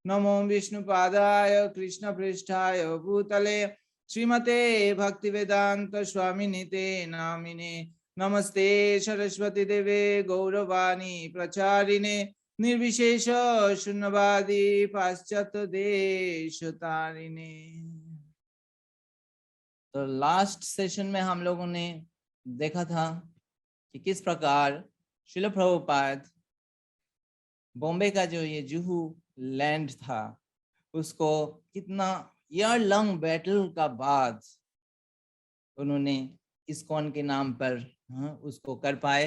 नमो विष्णुपादाय कृष्ण पृष्ठाय भूतले श्रीमते भक्तिवेदांत स्वामिने ते नामिने। नमस्ते सरस्वती देवे गौरवाणी प्रचारिणे निर्विशेष शून्यवादी पाश्चात्य देश तारिणे। तो लास्ट सेशन में हम लोगों ने देखा था कि किस प्रकार श्रील प्रभुपाद बॉम्बे का जो ये जुहू लैंड था उसको कितना ईयर लॉन्ग बैटल का बाद उन्होंने इस्कॉन के नाम पर उसको कर पाए।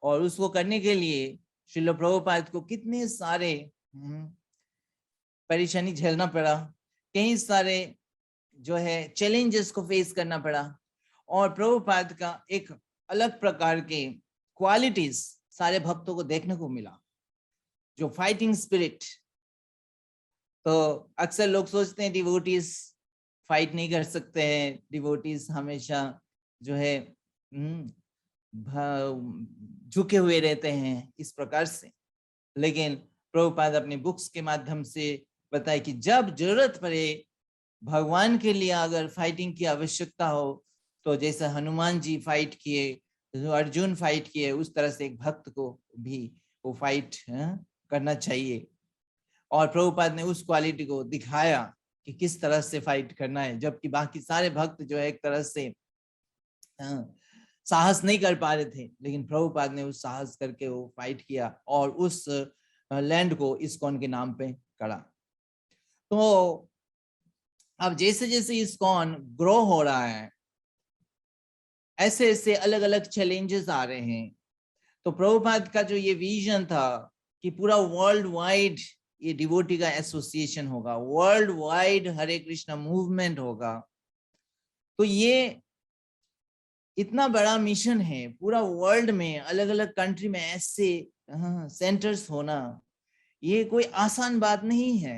और उसको करने के लिए श्रील प्रभुपाद को कितने सारे परेशानी झेलना पड़ा, कई सारे जो है चैलेंजेस को फेस करना पड़ा। और प्रभुपाद का एक अलग प्रकार के क्वालिटीज सारे भक्तों को देखने को मिला, जो फाइटिंग स्पिरिट। तो अक्सर लोग सोचते हैं डिवोटीज फाइट नहीं कर सकते हैं, डिवोटीज हमेशा जो है झुके हुए रहते हैं इस प्रकार से। लेकिन प्रभुपाद अपने बुक्स के माध्यम से बताए कि जब जरूरत पड़े भगवान के लिए अगर फाइटिंग की आवश्यकता हो, तो जैसे हनुमान जी फाइट किए, अर्जुन फाइट किए, उस तरह से एक भक्त को भी वो फाइट करना चाहिए। और प्रभुपाद ने उस क्वालिटी को दिखाया कि किस तरह से फाइट करना है, जबकि बाकी सारे भक्त जो है एक तरह से साहस नहीं कर पा रहे थे, लेकिन प्रभुपाद ने उस साहस करके वो फाइट किया और उस लैंड को इस्कॉन के नाम पे करा। तो अब जैसे जैसे इस्कॉन ग्रो हो रहा है, ऐसे ऐसे अलग अलग चैलेंजेस आ रहे हैं। तो प्रभुपाद का जो ये विजन था कि पूरा वर्ल्ड वाइड ये डिवोटी का एसोसिएशन होगा, वर्ल्ड वाइड हरे कृष्णा मूवमेंट होगा। तो ये इतना बड़ा मिशन है, पूरा वर्ल्ड में अलग अलग कंट्री में ऐसे सेंटर्स होना, ये कोई आसान बात नहीं है।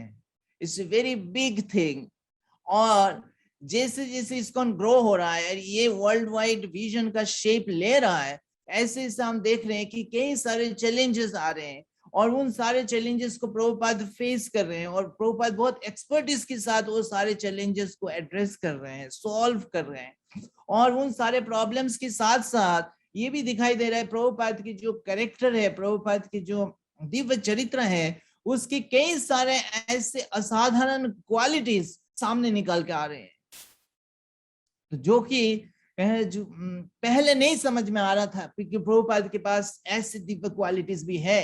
It's a very big thing. और जैसे जैसे इस्कॉन ग्रो हो रहा है, ये वर्ल्ड वाइड विजन का शेप ले रहा है, ऐसे ऐसे हम देख रहे हैं कि कई सारे चैलेंजेस आ रहे हैं और उन सारे चैलेंजेस को प्रभुपाद फेस कर रहे हैं। और प्रभुपाद बहुत एक्सपर्टीज के साथ वो सारे चैलेंजेस को एड्रेस कर रहे हैं, सॉल्व कर रहे हैं। और उन सारे प्रॉब्लम्स के साथ साथ ये भी दिखाई दे रहा है प्रभुपाद की जो कैरेक्टर है, प्रभुपाद की जो दिव्य चरित्र है, उसकी कई सारे ऐसे असाधारण क्वालिटीज सामने निकल के आ रहे हैं, जो कि जो पहले नहीं समझ में आ रहा था, क्योंकि प्रभुपाद के पास ऐसे दिव्य क्वालिटीज भी है,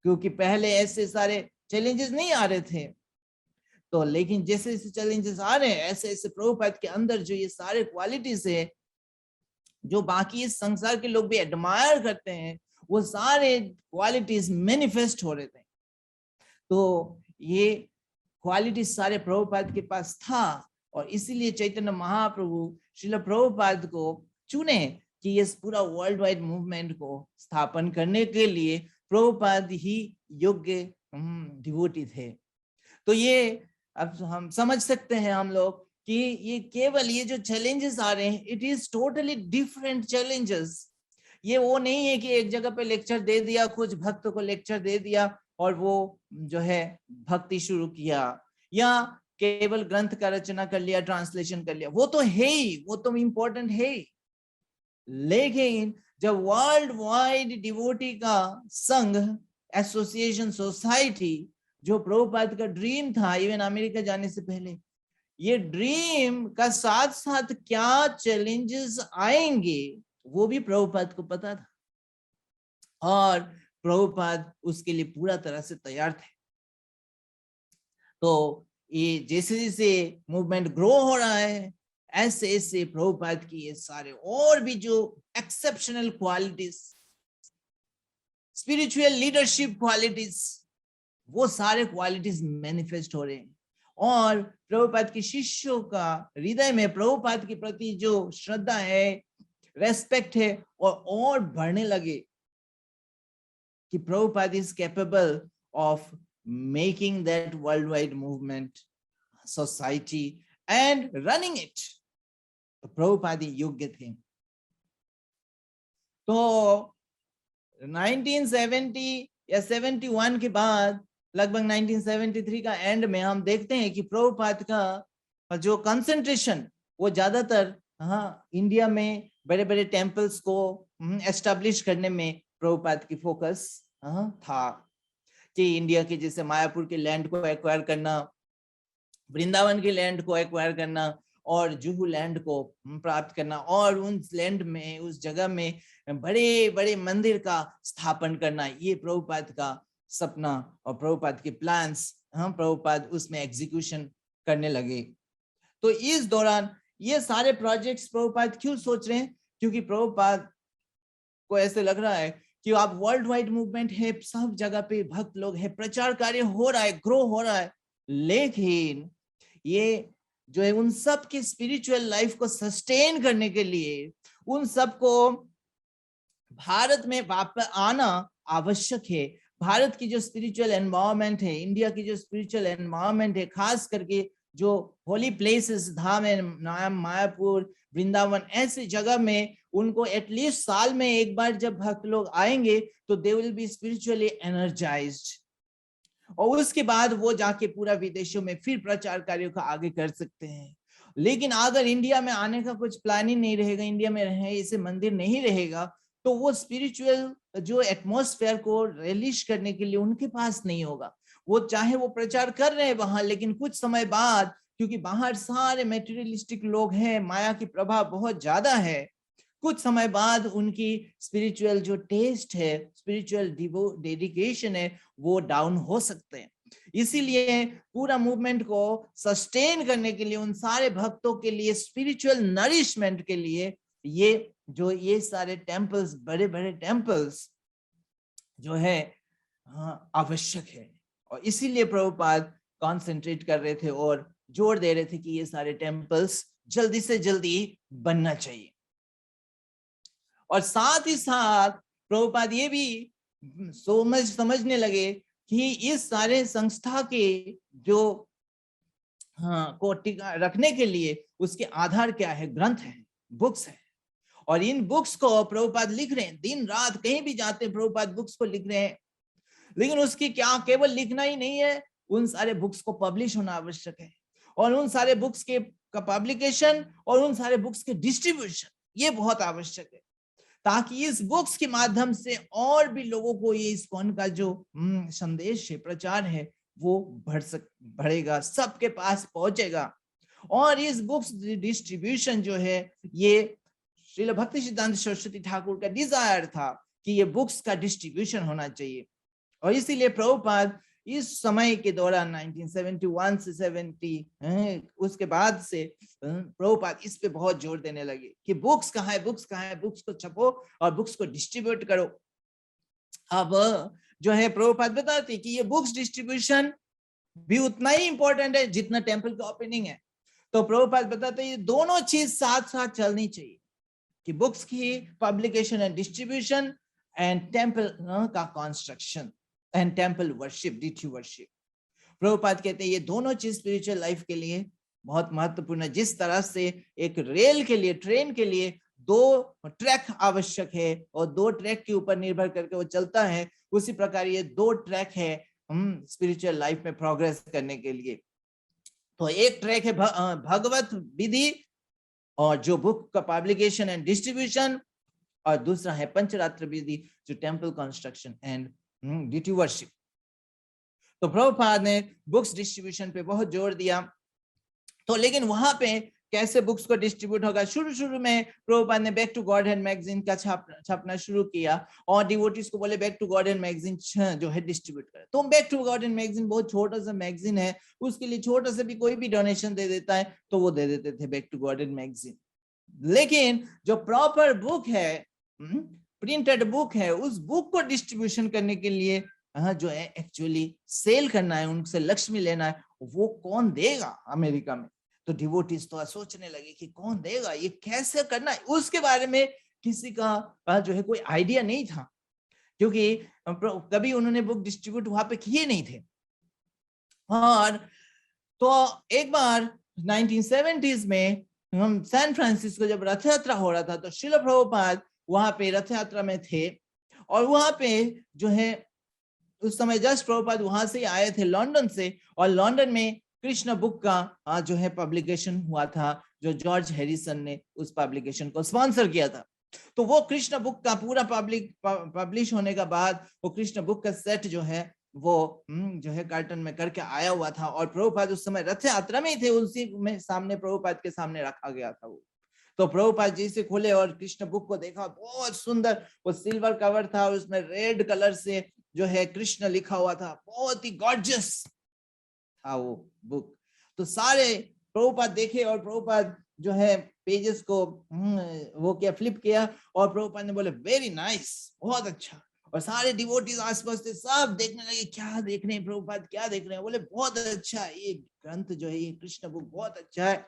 क्योंकि पहले ऐसे सारे चैलेंजेस नहीं आ रहे थे। तो लेकिन जैसे जैसे चैलेंजेस आ रहे हैं, ऐसे ऐसे प्रभुपाद के अंदर जो ये सारे क्वालिटीज है, जो बाकी इस संसार के लोग भी एडमायर करते हैं, वो सारे क्वालिटीज मैनिफेस्ट हो रहे थे। तो ये क्वालिटी सारे प्रभुपाद के पास था, और इसीलिए चैतन्य महाप्रभु श्रील प्रभुपाद को चुने कि इस पूरा वर्ल्ड वाइड मूवमेंट को स्थापन करने के लिए प्रभुपाद ही योग्य डिवोटी थे। तो ये अब हम समझ सकते हैं हम लोग कि ये केवल ये जो चैलेंजेस आ रहे हैं, it is totally different challenges. ये वो नहीं है कि एक जगह पे लेक्चर दे दिया, कुछ भक्त को लेक्चर दे दिया और वो जो है भक्ति शुरू किया, या केवल ग्रंथ का रचना कर लिया, ट्रांसलेशन कर लिया, वो तो है ही, वो तो इम्पोर्टेंट है। लेकिन जब वर्ल्ड वाइड डिवोटी का संघ, एसोसिएशन, सोसाइटी, जो प्रभुपाद का ड्रीम था इवन अमेरिका जाने से पहले, ये ड्रीम का साथ साथ क्या चैलेंजेस आएंगे वो भी प्रभुपाद को पता था, और प्रभुपाद उसके लिए पूरा तरह से तैयार थे। तो ये जैसे जैसे मूवमेंट ग्रो हो रहा है, ऐसे ऐसे प्रभुपाद की ये सारे और भी जो exceptional qualities, spiritual leadership qualities, वो सारे क्वालिटीज मैनिफेस्ट हो रहे हैं। और प्रभुपाद के शिष्यों का हृदय में प्रभुपाद के प्रति जो श्रद्धा है, रेस्पेक्ट है, और बढ़ने लगे कि Prabhupada is capable of making that world wide movement, society and running it. तो प्रभुपाद योग्य थे। तो 1970 या 71 के बाद लगभग 1973 का एंड में हम देखते हैं कि प्रभुपाद का जो कंसंट्रेशन वो ज्यादातर इंडिया में बड़े बड़े टेम्पल्स को एस्टेब्लिश करने में प्रभुपाद की फोकस था कि इंडिया के जैसे मायापुर के लैंड को एक्वायर करना, वृंदावन के लैंड को एक्वायर करना और जुहू लैंड को प्राप्त करना और उन लैंड में, उस जगह में बड़े बड़े मंदिर का स्थापन करना, ये प्रभुपाद का सपना और प्रभुपाद के प्लान्स प्रभुपाद उसमें एग्जीक्यूशन करने लगे। तो इस दौरान ये सारे प्रोजेक्ट्स प्रभुपाद क्यों सोच रहे हैं? क्योंकि प्रभुपाद को ऐसे लग रहा है कि आप वर्ल्ड वाइड मूवमेंट है, सब जगह पे भक्त लोग है, प्रचार कार्य हो रहा है, ग्रो हो रहा है, लेकिन ये जो है उन सब की स्पिरिचुअल लाइफ को सस्टेन करने के लिए उन सबको भारत में वापस आना आवश्यक है। भारत की जो स्पिरिचुअल एनवायरनमेंट है, इंडिया की जो स्पिरिचुअल एनवायरनमेंट है, खास करके जो होली प्लेसेस, धाम है, मायापुर, वृंदावन, ऐसी जगह में उनको एटलीस्ट साल में एक बार जब भक्त लोग आएंगे तो they will be spiritually energised, और उसके बाद वो जाके पूरा विदेशों में फिर प्रचार कार्यों का आगे कर सकते हैं। लेकिन अगर इंडिया में आने का कुछ प्लान ही नहीं रहेगा, इंडिया में रहे ऐसे मंदिर नहीं रहेगा, तो वो स्पिरिचुअल जो एटमॉस्फेयर को रिलीज करने के लिए उनके पास नहीं होगा। वो चाहे वो प्रचार कर रहे हैं वहां, लेकिन कुछ समय बाद, क्योंकि बाहर सारे मेटेरियलिस्टिक लोग हैं, माया की प्रभाव बहुत ज्यादा है, कुछ समय बाद उनकी स्पिरिचुअल जो टेस्ट है, स्पिरिचुअल डेडिकेशन है, वो डाउन हो सकते हैं। इसीलिए पूरा मूवमेंट को सस्टेन करने के लिए, उन सारे भक्तों के लिए स्पिरिचुअल नरिशमेंट के लिए ये सारे टेम्पल्स, बड़े बड़े टेम्पल्स जो है आवश्यक है। और इसीलिए प्रभुपाद कॉन्सेंट्रेट कर रहे थे और जोर दे रहे थे कि ये सारे टेम्पल्स जल्दी से जल्दी बनना चाहिए। और साथ ही साथ प्रभुपाद ये भी समझने लगे कि इस सारे संस्था के जो को रखने के लिए उसके आधार क्या है? ग्रंथ है, बुक्स है। और इन बुक्स को प्रभुपाद लिख रहे हैं, दिन रात कहीं भी जाते हैं प्रभुपाद बुक्स को लिख रहे हैं। लेकिन उसकी क्या केवल लिखना ही नहीं है, उन सारे बुक्स को पब्लिश होना आवश्यक है, और उन सारे बुक्स के का पब्लिकेशन और उन सारे बुक्स के डिस्ट्रीब्यूशन ये बहुत आवश्यक है, ताकि इस बुक्स के माध्यम से और भी लोगों को ये इस्कॉन का जो संदेश है, प्रचार है, वो बढ़ेगा, सबके पास पहुंचेगा। और इस बुक्स डिस्ट्रीब्यूशन जो है, ये श्रील भक्ति सिद्धांत सरस्वती ठाकुर का डिजायर था कि ये बुक्स का डिस्ट्रीब्यूशन होना चाहिए। और इसीलिए प्रभुपाद इस समय के दौरान 1971 से 70 उसके बाद से प्रभुपाद इस पे बहुत जोर देने लगे कि बुक्स कहाँ है, बुक्स कहाँ है, बुक्स को छपो और बुक्स को डिस्ट्रीब्यूट करो। अब जो है प्रभुपाद बताते कि ये बुक्स डिस्ट्रीब्यूशन भी उतना ही इंपॉर्टेंट है जितना टेम्पल का ओपनिंग है। तो प्रभुपाद बताते ये दोनों चीज साथ साथ चलनी चाहिए, कि बुक्स की publication and distribution and temple का construction and temple worship, deity worship. Prabhupada कहते हैं ये दोनों चीज स्पिरिचुअल लाइफ के लिए बहुत महत्वपूर्ण है। जिस तरह से एक रेल के लिए, ट्रेन के लिए 2 ट्रैक आवश्यक है और 2 ट्रैक के ऊपर निर्भर करके वो चलता है, उसी प्रकार ये 2 ट्रैक है स्पिरिचुअल लाइफ में प्रोग्रेस करने के लिए। तो एक ट्रैक है भगवत विधि और जो बुक का पब्लिकेशन एंड डिस्ट्रीब्यूशन, और दूसरा है पंचरात्र विधि जो temple construction and deity worship. तो प्रभुपाद ने बुक्स डिस्ट्रीब्यूशन पे बहुत जोर दिया। तो लेकिन वहां पे कैसे बुक्स को डिस्ट्रीब्यूट होगा? शुरू में प्रभुपाद ने बैक टू गॉडहेड मैगजीन का छापना शुरू किया और डिवोटीज को बोले बैक टू गॉडहेड मैगजीन जो है डिस्ट्रीब्यूट करें। तो बैक टू गॉडहेड मैगजीन बहुत छोटा सा मैगजीन है, उसके लिए छोटा सा भी कोई भी डोनेशन दे देता है तो वो दे देते थे बैक टू गॉडहेड मैगजीन। लेकिन जो प्रॉपर बुक है, प्रिंटेड बुक है, उस बुक को डिस्ट्रीब्यूशन करने के लिए जो है एक्चुअली सेल करना है, उनसे लक्ष्मी लेना है, वो कौन देगा अमेरिका में? तो डिवोटीज तो सोचने लगे कि कौन देगा, ये कैसे करना है। उसके बारे में किसी का जो है कोई आइडिया नहीं था, क्योंकि कभी उन्होंने बुक डिस्ट्रीब्यूट वहां पे किए नहीं थे। और तो एक बार 1970s में हम सैन फ्रांसिस्को जब रथ यात्रा हो रहा था तो श्रील प्रभुपाद वहां पे रथ यात्रा में थे, और वहां पे जो है उस समय जस्ट प्रभुपाद वहां से आए थे लंदन से, और लंदन में कृष्ण बुक का जो है पब्लिकेशन हुआ था, जो जॉर्ज हैरिसन ने उस पब्लिकेशन को स्पॉन्सर किया था। तो वो कृष्ण बुक का पूरा पब्लिश होने के बाद वो कृष्ण बुक का सेट जो है वो जो है कार्टन में करके आया हुआ था, और प्रभुपाद उस समय रथ यात्रा में ही थे, उसी में सामने प्रभुपाद के सामने रखा गया था वो। तो प्रभुपाद जी से खोले और कृष्ण बुक को देखा, बहुत सुंदर वो सिल्वर कवर था, और उसमें रेड कलर से जो है कृष्ण लिखा हुआ था, बहुत ही गॉर्जियस था वो बुक। तो सारे प्रभुपाद देखे, और प्रभुपाद जो है पेजेस को वो क्या फ्लिप किया, और प्रभुपाद ने बोले वेरी नाइस, बहुत अच्छा। और सारे डिवोटीज आसपास थे, सब देखने लगे, क्या देख रहे हैं प्रभुपाद, क्या देख रहे हैं? बोले बहुत अच्छा, ये ग्रंथ जो है ये कृष्ण बुक बहुत अच्छा है।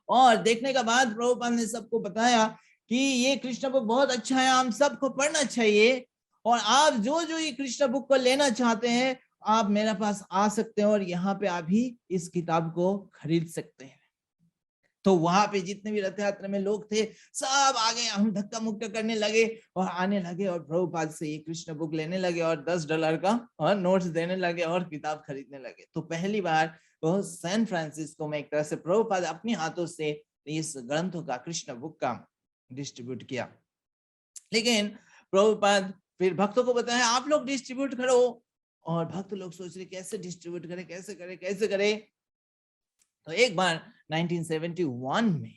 और देखने के बाद प्रभुपाद ने सबको बताया कि ये कृष्ण बुक बहुत अच्छा है, हम सबको पढ़ना चाहिए, और आप जो जो ये कृष्ण बुक को लेना चाहते हैं आप मेरे पास आ सकते हैं, और यहाँ पे आप भी इस किताब को खरीद सकते हैं। तो वहां पे जितने भी रथ यात्रा में लोग थे सब आगे हम धक्का मुक्का करने लगे और आने लगे, और प्रभुपाद से ये कृष्ण बुक लेने लगे, और $10 का और नोट्स देने लगे, और किताब खरीदने लगे। तो पहली बार वो सैन फ्रांसिस्को में एक तरह से प्रभुपाद अपने हाथों से इस ग्रंथों का, कृष्ण बुक का डिस्ट्रीब्यूट किया। लेकिन प्रभुपाद फिर भक्तों को बताया आप लोग डिस्ट्रीब्यूट करो, और भक्त लोग सोच रहे कैसे डिस्ट्रीब्यूट करें, कैसे करें। तो एक बार 1971 में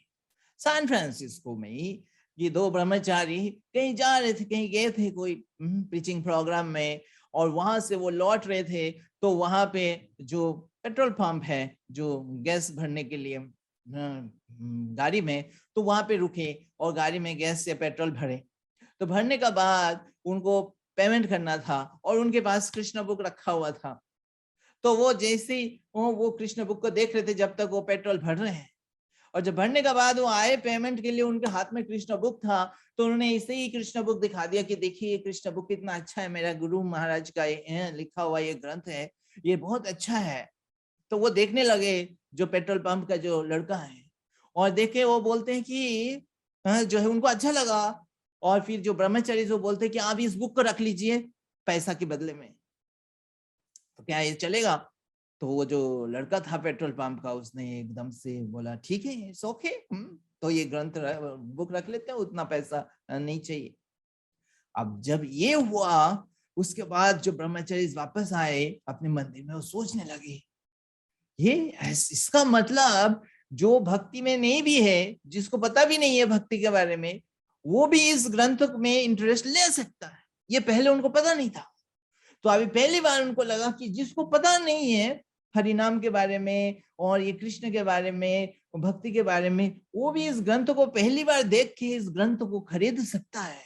सैन फ्रांसिस्को में ही ये दो ब्रह्मचारी कहीं जा रहे थे, कहीं गए थे कोई प्रीचिंग प्रोग्राम में, और वहां से वो लौट रहे थे। तो वहां पे जो पेट्रोल पंप है, जो गैस भरने के लिए गाड़ी में, तो वहां पे रुके और गाड़ी में गैस या पेट्रोल भरे। तो भरने का बाद उनको पेमेंट करना था, और उनके पास कृष्ण बुक रखा हुआ था। तो वो जैसे ही वो कृष्ण बुक को देख रहे थे जब तक वो पेट्रोल भर रहे हैं, और जब भरने के बाद वो आए पेमेंट के लिए, उनके हाथ में कृष्ण बुक था, तो उन्होंने इसे ही कृष्ण बुक दिखा दिया कि देखिए ये कृष्ण बुक कितना अच्छा है, मेरा गुरु महाराज का लिखा हुआ ये ग्रंथ है, ये बहुत अच्छा है। तो वो देखने लगे जो पेट्रोल पंप का जो लड़का है, और देखे वो बोलते हैं कि जो है उनको अच्छा लगा, और फिर जो ब्रह्मचारी जो बोलते हैं कि आप इस बुक को रख लीजिए पैसा के बदले में, तो क्या ये चलेगा? तो वो जो लड़का था पेट्रोल पंप का, उसने एकदम से बोला ठीक है इट्स ओके, तो ये ग्रंथ बुक रख लेते हैं, उतना पैसा नहीं चाहिए। अब जब ये हुआ उसके बाद जो ब्रह्मचारी वापस आए अपने मंदिर में, वो सोचने लगे ये इसका मतलब जो भक्ति में नहीं भी है, जिसको पता भी नहीं है भक्ति के बारे में, वो भी इस ग्रंथ में इंटरेस्ट ले सकता है। ये पहले उनको पता नहीं था। तो अभी पहली बार उनको लगा कि जिसको पता नहीं है हरिनाम के बारे में और ये कृष्ण के बारे में, भक्ति के बारे में, वो भी इस ग्रंथ को पहली बार देख के इस ग्रंथ को खरीद सकता है,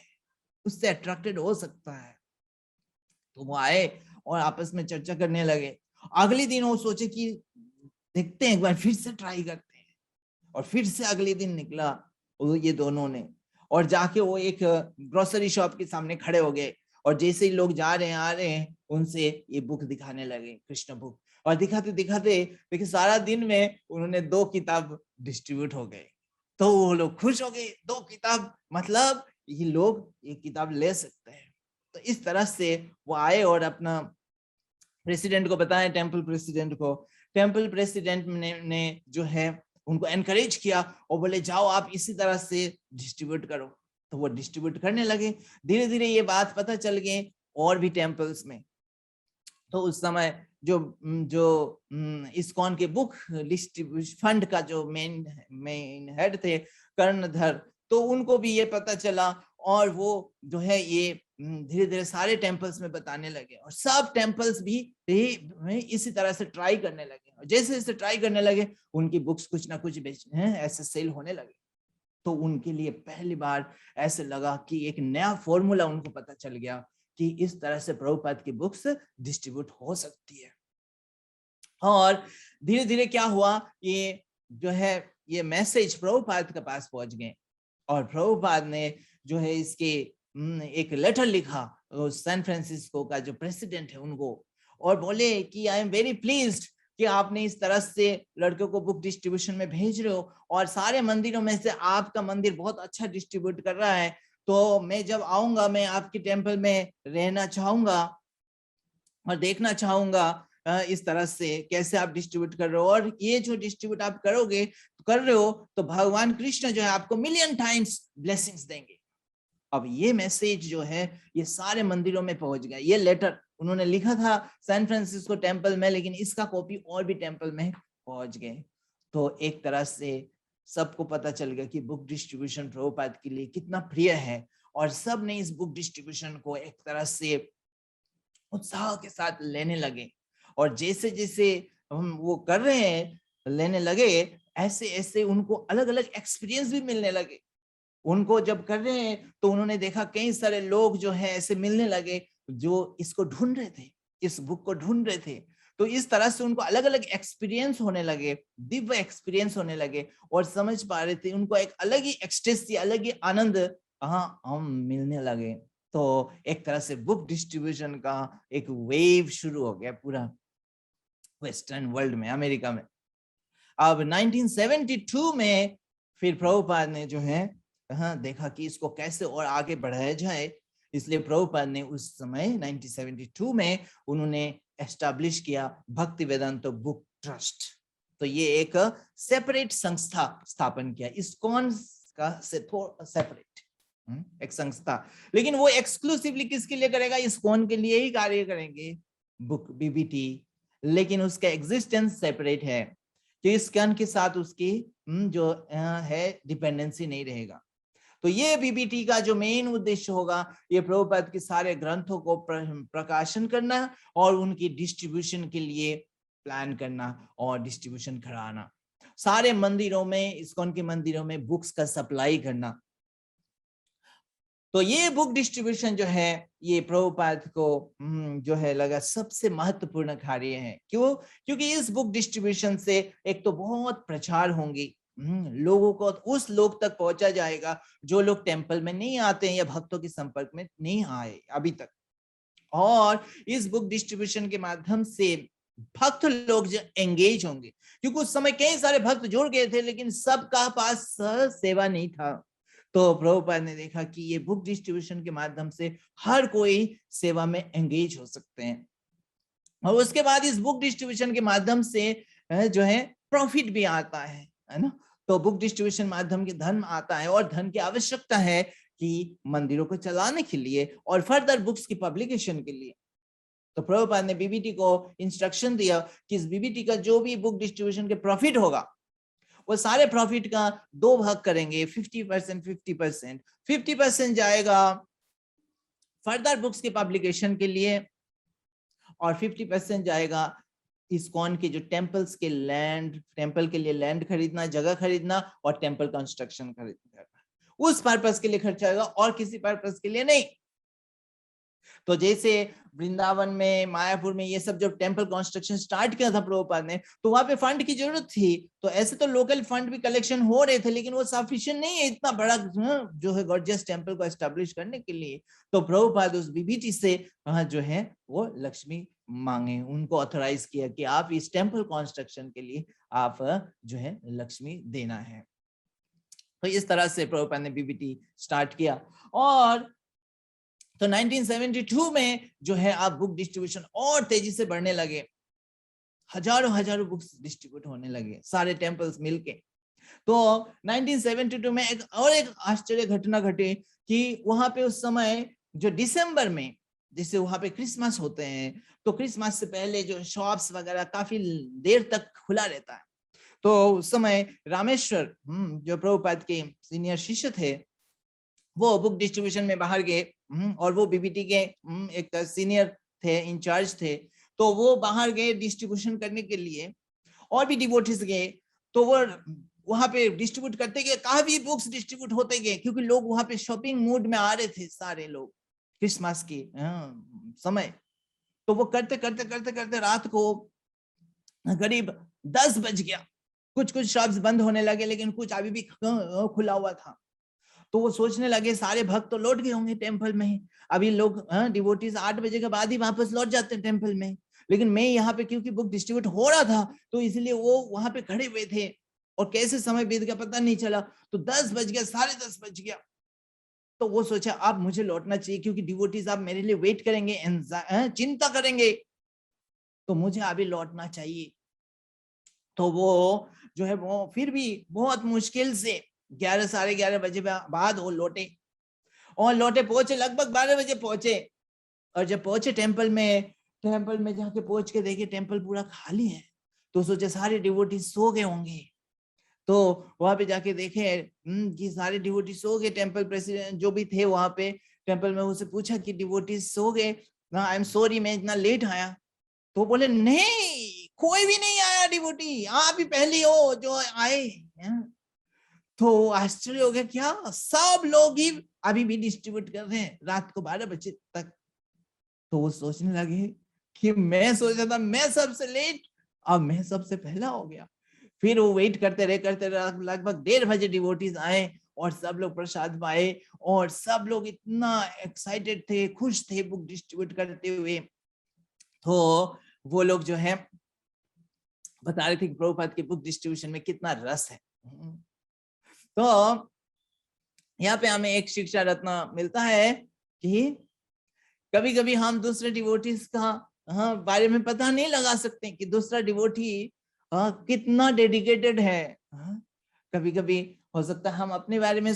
उससे अट्रैक्टेड हो सकता है। तो वो आए और आपस में चर्चा करने लगे। अगले दिन वो सोचे कि देखते हैं एक बार फिर से ट्राई करते हैं, और फिर से अगले दिन निकला ये दोनों ने, और जाके वो एक ग्रोसरी शॉप के सामने खड़े हो गए, और जैसे ही लोग जा रहे हैं आ रहे हैं उनसे ये बुक दिखाने लगे, कृष्ण बुक। और दिखाते दिखाते देखिए सारा दिन में उन्होंने 2 किताब डिस्ट्रीब्यूट हो गए। तो वो लोग खुश हो गए, 2 किताब मतलब ये लोग ये किताब ले सकते हैं। तो इस तरह से वो आए और अपना प्रेसिडेंट को बताया, टेम्पल प्रेसिडेंट को। टेम्पल प्रेसिडेंट ने जो है उनको एनकरेज किया और बोले जाओ आप इसी तरह से डिस्ट्रीब्यूट करो। तो वो डिस्ट्रीब्यूट करने लगे। धीरे धीरे ये बात पता चल गई और भी टेम्पल्स में। तो उस समय जो जो इस्कॉन के बुक डिस्ट्रीब्यूशन फंड का जो मेन हेड थे कर्णधर, तो उनको भी ये पता चला, और वो जो है ये धीरे धीरे सारे टेम्पल्स में बताने लगे, और सब टेम्पल्स भी इसी तरह से ट्राई करने लगे। और जैसे जैसे ट्राई करने लगे उनकी बुक्स कुछ ना कुछ ऐसे सेल होने लगे। तो उनके लिए पहली बार ऐसे लगा कि एक नया फॉर्मूला उनको पता चल गया कि इस तरह से प्रभुपाद की बुक्स डिस्ट्रीब्यूट हो सकती है। और धीरे धीरे क्या हुआ, ये जो है ये मैसेज प्रभुपाद के पास पहुंच गए, और प्रभुपाद ने जो है इसके एक लेटर लिखा सैन फ्रांसिस्को का जो प्रेसिडेंट है उनको, और बोले कि आई एम वेरी प्लीज्ड कि आपने इस तरह से लड़कों को बुक डिस्ट्रीब्यूशन में भेज रहे हो, और सारे मंदिरों में से आपका मंदिर बहुत अच्छा डिस्ट्रीब्यूट कर रहा है। तो मैं जब आऊंगा मैं आपके टेम्पल में रहना चाहूंगा, और देखना चाहूंगा इस तरह से कैसे आप डिस्ट्रीब्यूट कर रहे हो, और ये जो डिस्ट्रीब्यूट आप कर रहे हो तो भगवान कृष्ण जो है आपको मिलियन टाइम्स ब्लेसिंग्स देंगे। अब ये मैसेज जो है ये सारे मंदिरों में पहुंच गया। ये लेटर उन्होंने लिखा था सैन फ्रांसिस्को टेम्पल में, लेकिन इसका कॉपी और भी टेम्पल में पहुंच गए। तो एक तरह से सबको पता चल गया कि बुक डिस्ट्रीब्यूशन प्रभुपाद के लिए कितना प्रिय है, और सब ने इस बुक डिस्ट्रीब्यूशन को एक तरह से उत्साह के साथ लेने लगे। और जैसे जैसे हम वो कर रहे हैं, लेने लगे, ऐसे ऐसे उनको अलग अलग एक्सपीरियंस भी मिलने लगे। उनको जब कर रहे हैं तो उन्होंने देखा कई सारे लोग जो है ऐसे मिलने लगे जो इसको ढूंढ रहे थे, इस बुक को ढूंढ रहे थे। तो इस तरह से उनको अलग अलग एक्सपीरियंस होने लगे, दिव्य एक्सपीरियंस होने लगे, और समझ पा रहे थे उनको एक अलग ही एक्सटेसी, अलग ही आनंद हम मिलने लगे। तो एक तरह से बुक डिस्ट्रीब्यूशन का एक वेव शुरू हो गया पूरा वेस्टर्न वर्ल्ड में, अमेरिका में। अब 1972 में फिर प्रभुपाद ने जो है देखा कि इसको कैसे और आगे बढ़ाया जाए, इसलिए प्रभुपाद ने उस समय 1972 में उन्होंने एस्टैब्लिश किया भक्ति वेदांत बुक ट्रस्ट। तो ये एक सेपरेट संस्था स्थापन किया, इस्कॉन का से थोड़ा सेपरेट एक संस्था, लेकिन वो एक्सक्लूसिवली किसके लिए करेगा? इस्कॉन के लिए ही कार्य करेंगे, बुक बीबीटी, लेकिन उसका एग्जिस्टेंस सेपरेट है कि इस्कॉन के साथ उसकी जो है डिपेंडेंसी नहीं रहेगा। तो ये बीबीटी का जो मेन उद्देश्य होगा, ये प्रभुपाद के सारे ग्रंथों को प्रकाशन करना और उनकी डिस्ट्रीब्यूशन के लिए प्लान करना और डिस्ट्रीब्यूशन कराना, सारे मंदिरों में, इस्कॉन के मंदिरों में बुक्स का सप्लाई करना। तो ये बुक डिस्ट्रीब्यूशन जो है ये प्रभुपाद को जो है लगा सबसे महत्वपूर्ण कार्य है। क्यों? क्योंकि इस बुक डिस्ट्रीब्यूशन से एक तो बहुत प्रचार होंगे, लोगों को उस लोग तक पहुंचा जाएगा जो लोग टेंपल में नहीं आते हैं या भक्तों के संपर्क में नहीं आए अभी तक। और इस बुक डिस्ट्रीब्यूशन के माध्यम से भक्त लोग जो एंगेज होंगे, क्योंकि उस समय कई सारे भक्त जुड़ गए थे लेकिन सबका पास सेवा नहीं था। तो प्रभुपाद ने देखा कि ये बुक डिस्ट्रीब्यूशन के माध्यम से हर कोई सेवा में एंगेज हो सकते हैं। और उसके बाद इस बुक डिस्ट्रीब्यूशन के माध्यम से जो है प्रॉफिट भी आता है ना। तो बुक डिस्ट्रीब्यूशन माध्यम के धन आता है, और धन की आवश्यकता है कि मंदिरों को चलाने के लिए और फर्दर बुक्स की पब्लिकेशन के लिए। तो प्रभुपाद ने बीबीटी को इंस्ट्रक्शन दिया कि इस बीबीटी का जो भी बुक डिस्ट्रीब्यूशन के प्रॉफिट होगा वो सारे प्रॉफिट का 2 भाग करेंगे, 50%, 50%। 50% जाएगा फर्दर बुक्स की पब्लिकेशन के लिए, और 50% जाएगा इस्कॉन के जो टेम्पल्स के लैंड, टेम्पल के लिए लैंड खरीदना, जगह खरीदना और टेम्पल कंस्ट्रक्शन खरीदना, उस पर्पस के लिए खर्चा आएगा और किसी पर्पस के लिए नहीं। तो जैसे वृंदावन में, मायापुर में ये सब जब टेम्पल कंस्ट्रक्शन स्टार्ट किया था प्रभुपाद ने, तो वहां पे फंड की जरूरत थी। तो ऐसे तो लोकल फंड भी कलेक्शन हो रहे थे, लेकिन वो सफिशिएंट नहीं है इतना बड़ा जो है गॉर्जियस टेम्पल को एस्टेब्लिश करने के लिए। तो प्रभुपाद उस बीबीटी से जो है वो लक्ष्मी मांगे, उनको ऑथराइज किया कि आप इस टेम्पल कंस्ट्रक्शन के लिए आप जो है लक्ष्मी देना है। तो इस तरह से प्रभुपाद ने बीबीटी स्टार्ट किया। और तो 1972 में जो है आप बुक डिस्ट्रीब्यूशन और तेजी से बढ़ने लगे, हजारों बुक्स डिस्ट्रीब्यूट होने लगे सारे टेम्पल्स मिलके। तो 1972 में एक आश्चर्य घटना घटी कि वहां पे उस समय जो दिसंबर में, जैसे वहां पे क्रिसमस होते हैं, तो क्रिसमस से पहले जो शॉप्स वगैरह काफी देर तक खुला रहता है। तो उस समय रामेश्वर जो प्रभुपाद के सीनियर शिष्य थे, वो बुक डिस्ट्रीब्यूशन में बाहर गए, और वो बीबीटी के एक सीनियर थे, इंचार्ज थे। तो वो बाहर गए डिस्ट्रीब्यूशन करने के लिए, और भी डिवोटीज गए। तो वो वहां पे डिस्ट्रीब्यूट करते गए, काफी बुक्स डिस्ट्रीब्यूट होते गए, क्योंकि लोग वहां पे शॉपिंग मूड में आ रहे थे सारे लोग क्रिसमस के समय। तो वो करते करते करते करते रात को करीब 10 बज गया। कुछ शॉप्स बंद होने लगे, लेकिन कुछ अभी भी खुला हुआ था। तो वो सोचने लगे सारे भक्त तो लौट गए होंगे टेम्पल में, अभी लोग डिवोटीज 8 बजे के बाद ही वापस लौट जाते हैं टेम्पल में। लेकिन मैं यहाँ पे क्योंकि बुक डिस्ट्रीब्यूट हो रहा था, तो इसलिए वो वहां पे खड़े हुए थे, और कैसे समय बीत गया पता नहीं चला। तो 10 बज गया, 10:30 बज गया। तो वो सोचा अब मुझे लौटना चाहिए, क्योंकि डिवोटीज अब मेरे लिए वेट करेंगे, चिंता करेंगे तो मुझे अभी लौटना चाहिए। तो वो जो है वो फिर भी बहुत मुश्किल से 11 साढ़े 11 बजे बाद वो लौटे, और लौटे पहुंचे लगभग 12 बजे पहुंचे। और जब पहुंचे टेम्पल में जाके पहुंच के देखे टेम्पल पूरा खाली है, तो सोचे सारे डिवोटी सो गए होंगे। तो वहां पे जाके देखे कि सारे डिवोटी सो गए। टेम्पल प्रेसिडेंट जो भी थे वहां पे टेम्पल में, उससे पूछा कि डिवोटी सो गए, आई एम सॉरी मैं इतना लेट आया। तो बोले नहीं, कोई भी नहीं आया डिवोटी, आप ही पहली हो जो आए। तो आश्चर्य हो गया, क्या सब लोग ही अभी भी डिस्ट्रीब्यूट कर रहे हैं रात को 12 बजे तक। तो वो सोचने लगे कि मैं सोचा था मैं सबसे लेट, अब मैं सबसे पहला हो गया। फिर वो वेट करते रहे लगभग 1:30 बजे डिवोटीज आए और सब लोग प्रसाद पाए, और सब लोग इतना एक्साइटेड थे, खुश थे बुक डिस्ट्रीब्यूट करते हुए। तो वो लोग जो है बता रहे थे कि प्रभुपाद की बुक डिस्ट्रीब्यूशन में कितना रस है। तो यहाँ पे हमें एक शिक्षा रत्न मिलता है कि कभी कभी हम दूसरे डिवोटीज का बारे में पता नहीं लगा सकते कि दूसरा डिवोटी कितना डेडिकेटेड है। कभी कभी हो सकता है हम अपने बारे में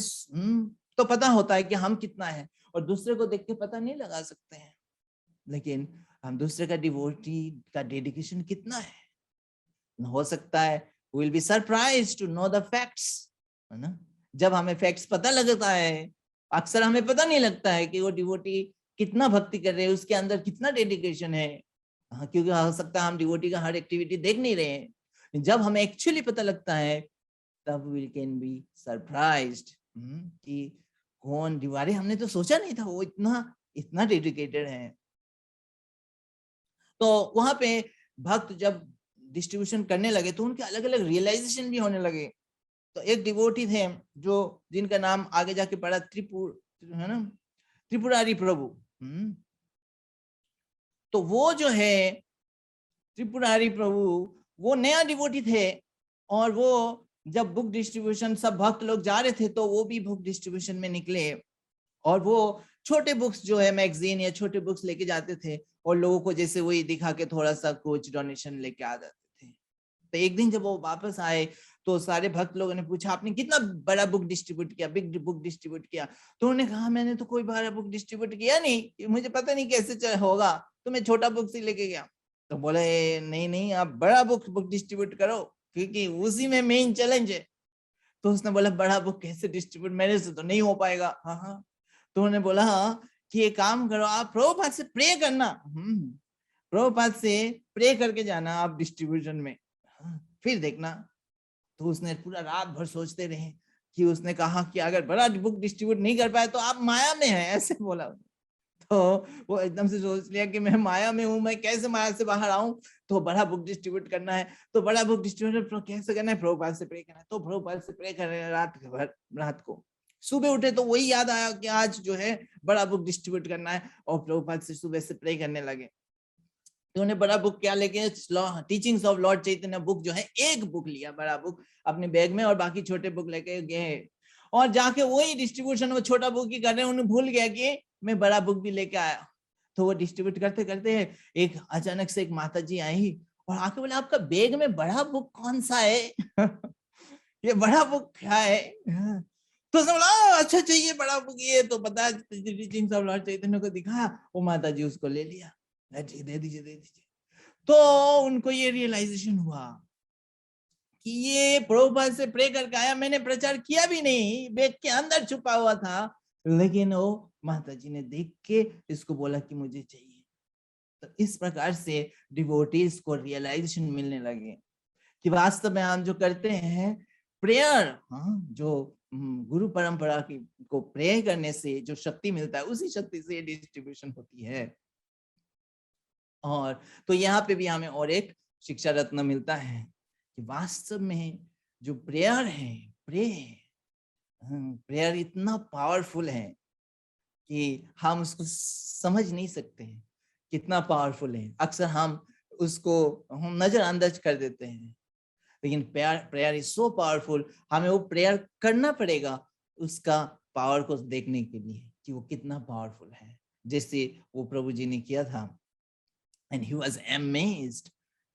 तो पता होता है कि हम कितना है, और दूसरे को देख के पता नहीं लगा सकते हैं, लेकिन हम दूसरे का डिवोटी का डेडिकेशन कितना है। हो सकता है we will be surprised to know the facts, है ना। जब हमें फैक्ट्स पता लगता है, अक्सर हमें पता नहीं लगता है कि वो डिवोटी कितना भक्ति कर रहे हैं, उसके अंदर कितना डेडिकेशन है। क्योंकि हो सकता है हम डिवोटी का हर एक्टिविटी देख नहीं रहे हैं। जब हमें एक्चुअली पता लगता है तब वी कैन बी सरप्राइज्ड कि कौन डिवारे, हमने तो सोचा नहीं था वो इतना इतना डेडिकेटेड है। तो वहां पे भक्त जब डिस्ट्रीब्यूशन करने लगे तो उनके अलग अलग रियलाइजेशन भी होने लगे। तो एक डिवोटी थे जो जिनका नाम आगे जाके पड़ा है ना, त्रिपुरारी प्रभु। तो वो जो है त्रिपुरारी प्रभु, वो नया डिवोटी थे, और वो जब बुक डिस्ट्रीब्यूशन सब भक्त लोग जा रहे थे तो वो भी बुक डिस्ट्रीब्यूशन में निकले, और वो छोटे बुक्स जो है मैगजीन या छोटे बुक्स लेके जाते थे, और लोगों को जैसे वही दिखा के थोड़ा सा कुछ डोनेशन लेके आ जाते थे। तो एक दिन जब वो वापस आए तो सारे भक्त लोगों ने पूछा आपने कितना बड़ा बुक डिस्ट्रीब्यूट किया, बिग बुक डिस्ट्रीब्यूट किया। तो उन्होंने कहा मैंने तो कोई बड़ा बुक डिस्ट्रीब्यूट किया नहीं, मुझे पता नहीं कैसे होगा, तो मैं छोटा बुक से लेके गया। तो बोले नहीं नहीं, आप बड़ा बुक डिस्ट्रीब्यूट करो, क्योंकि उसी में मेन चैलेंज है। तो उसने बोला बड़ा बुक कैसे डिस्ट्रीब्यूट, मेरे से तो नहीं हो पाएगा। हाँ। तो उन्होंने बोला कि एक काम करो, आप प्रभुपाद से प्रे करना, प्रभुपाद से प्रे करके जाना आप डिस्ट्रीब्यूशन में, फिर देखना। तो उसने पूरा रात भर सोचते रहे कि उसने कहा कि अगर बड़ा बुक डिस्ट्रीब्यूट नहीं कर पाए तो आप माया में हैं, ऐसे बोला। तो वो एकदम से सोच लिया कि मैं माया में हूँ, मैं कैसे माया से बाहर आऊं, तो बड़ा बुक डिस्ट्रीब्यूट करना है। तो बड़ा बुक डिस्ट्रीब्यूट कैसे करना है, प्रभुपाद से प्रे करना है। तो प्रभुपाद से प्रे कर रहे हैं रात को। सुबह उठे तो वही याद आया कि आज जो है बड़ा बुक डिस्ट्रीब्यूट करना है, और प्रभुपाद से सुबह से प्रे करने लगे। तो उन्हें बड़ा बुक क्या लेके, teachings of Lord Chaitanya book जो है, एक बुक लिया बड़ा बुक अपने बैग में, और बाकी छोटे बुक लेके गए, और जाके वही डिस्ट्रीब्यूशन वो छोटा बुक ही कर रहे हैं। उन्हें भूल गया कि मैं बड़ा बुक भी लेके आया। तो वो डिस्ट्रीब्यूट करते करते एक अचानक से एक माता जी आई और आके बोले आपका बैग में बड़ा बुक कौन सा है? ये बड़ा बुक क्या है? तो उसने बोला अच्छा चाहिए बड़ा बुक, ये तो पता टीचिंग्स ऑफ लॉर्ड चैतन्य को दिखाया, वो माता जी उसको ले लिया, दे दीजिए। तो उनको ये रियलाइजेशन हुआ कि ये प्रभुपाद से प्रे करके आया, मैंने प्रचार किया भी नहीं, बैग के अंदर छुपा हुआ था, लेकिन वो माता जी ने देख के इसको बोला कि मुझे चाहिए। तो इस प्रकार से डिवोटीज को रियलाइजेशन मिलने लगे कि वास्तव में हम जो करते हैं प्रेयर, जो गुरु परंपरा की को प्रे करने से जो शक्ति मिलता है, उसी शक्ति से डिस्ट्रीब्यूशन होती है। और तो यहाँ पे भी हमें और एक शिक्षा रत्न मिलता है कि वास्तव में जो प्रेयर है, प्रेयर इतना पावरफुल है कि हम उसको समझ नहीं सकते हैं कितना पावरफुल है। अक्सर हम उसको नजरअंदाज कर देते हैं, लेकिन प्रेयर इज सो पावरफुल। हमें वो प्रेयर करना पड़ेगा उसका पावर को देखने के लिए कि वो कितना पावरफुल है, जैसे वो प्रभु जी ने किया था। एंड ही वाज अमेज्ड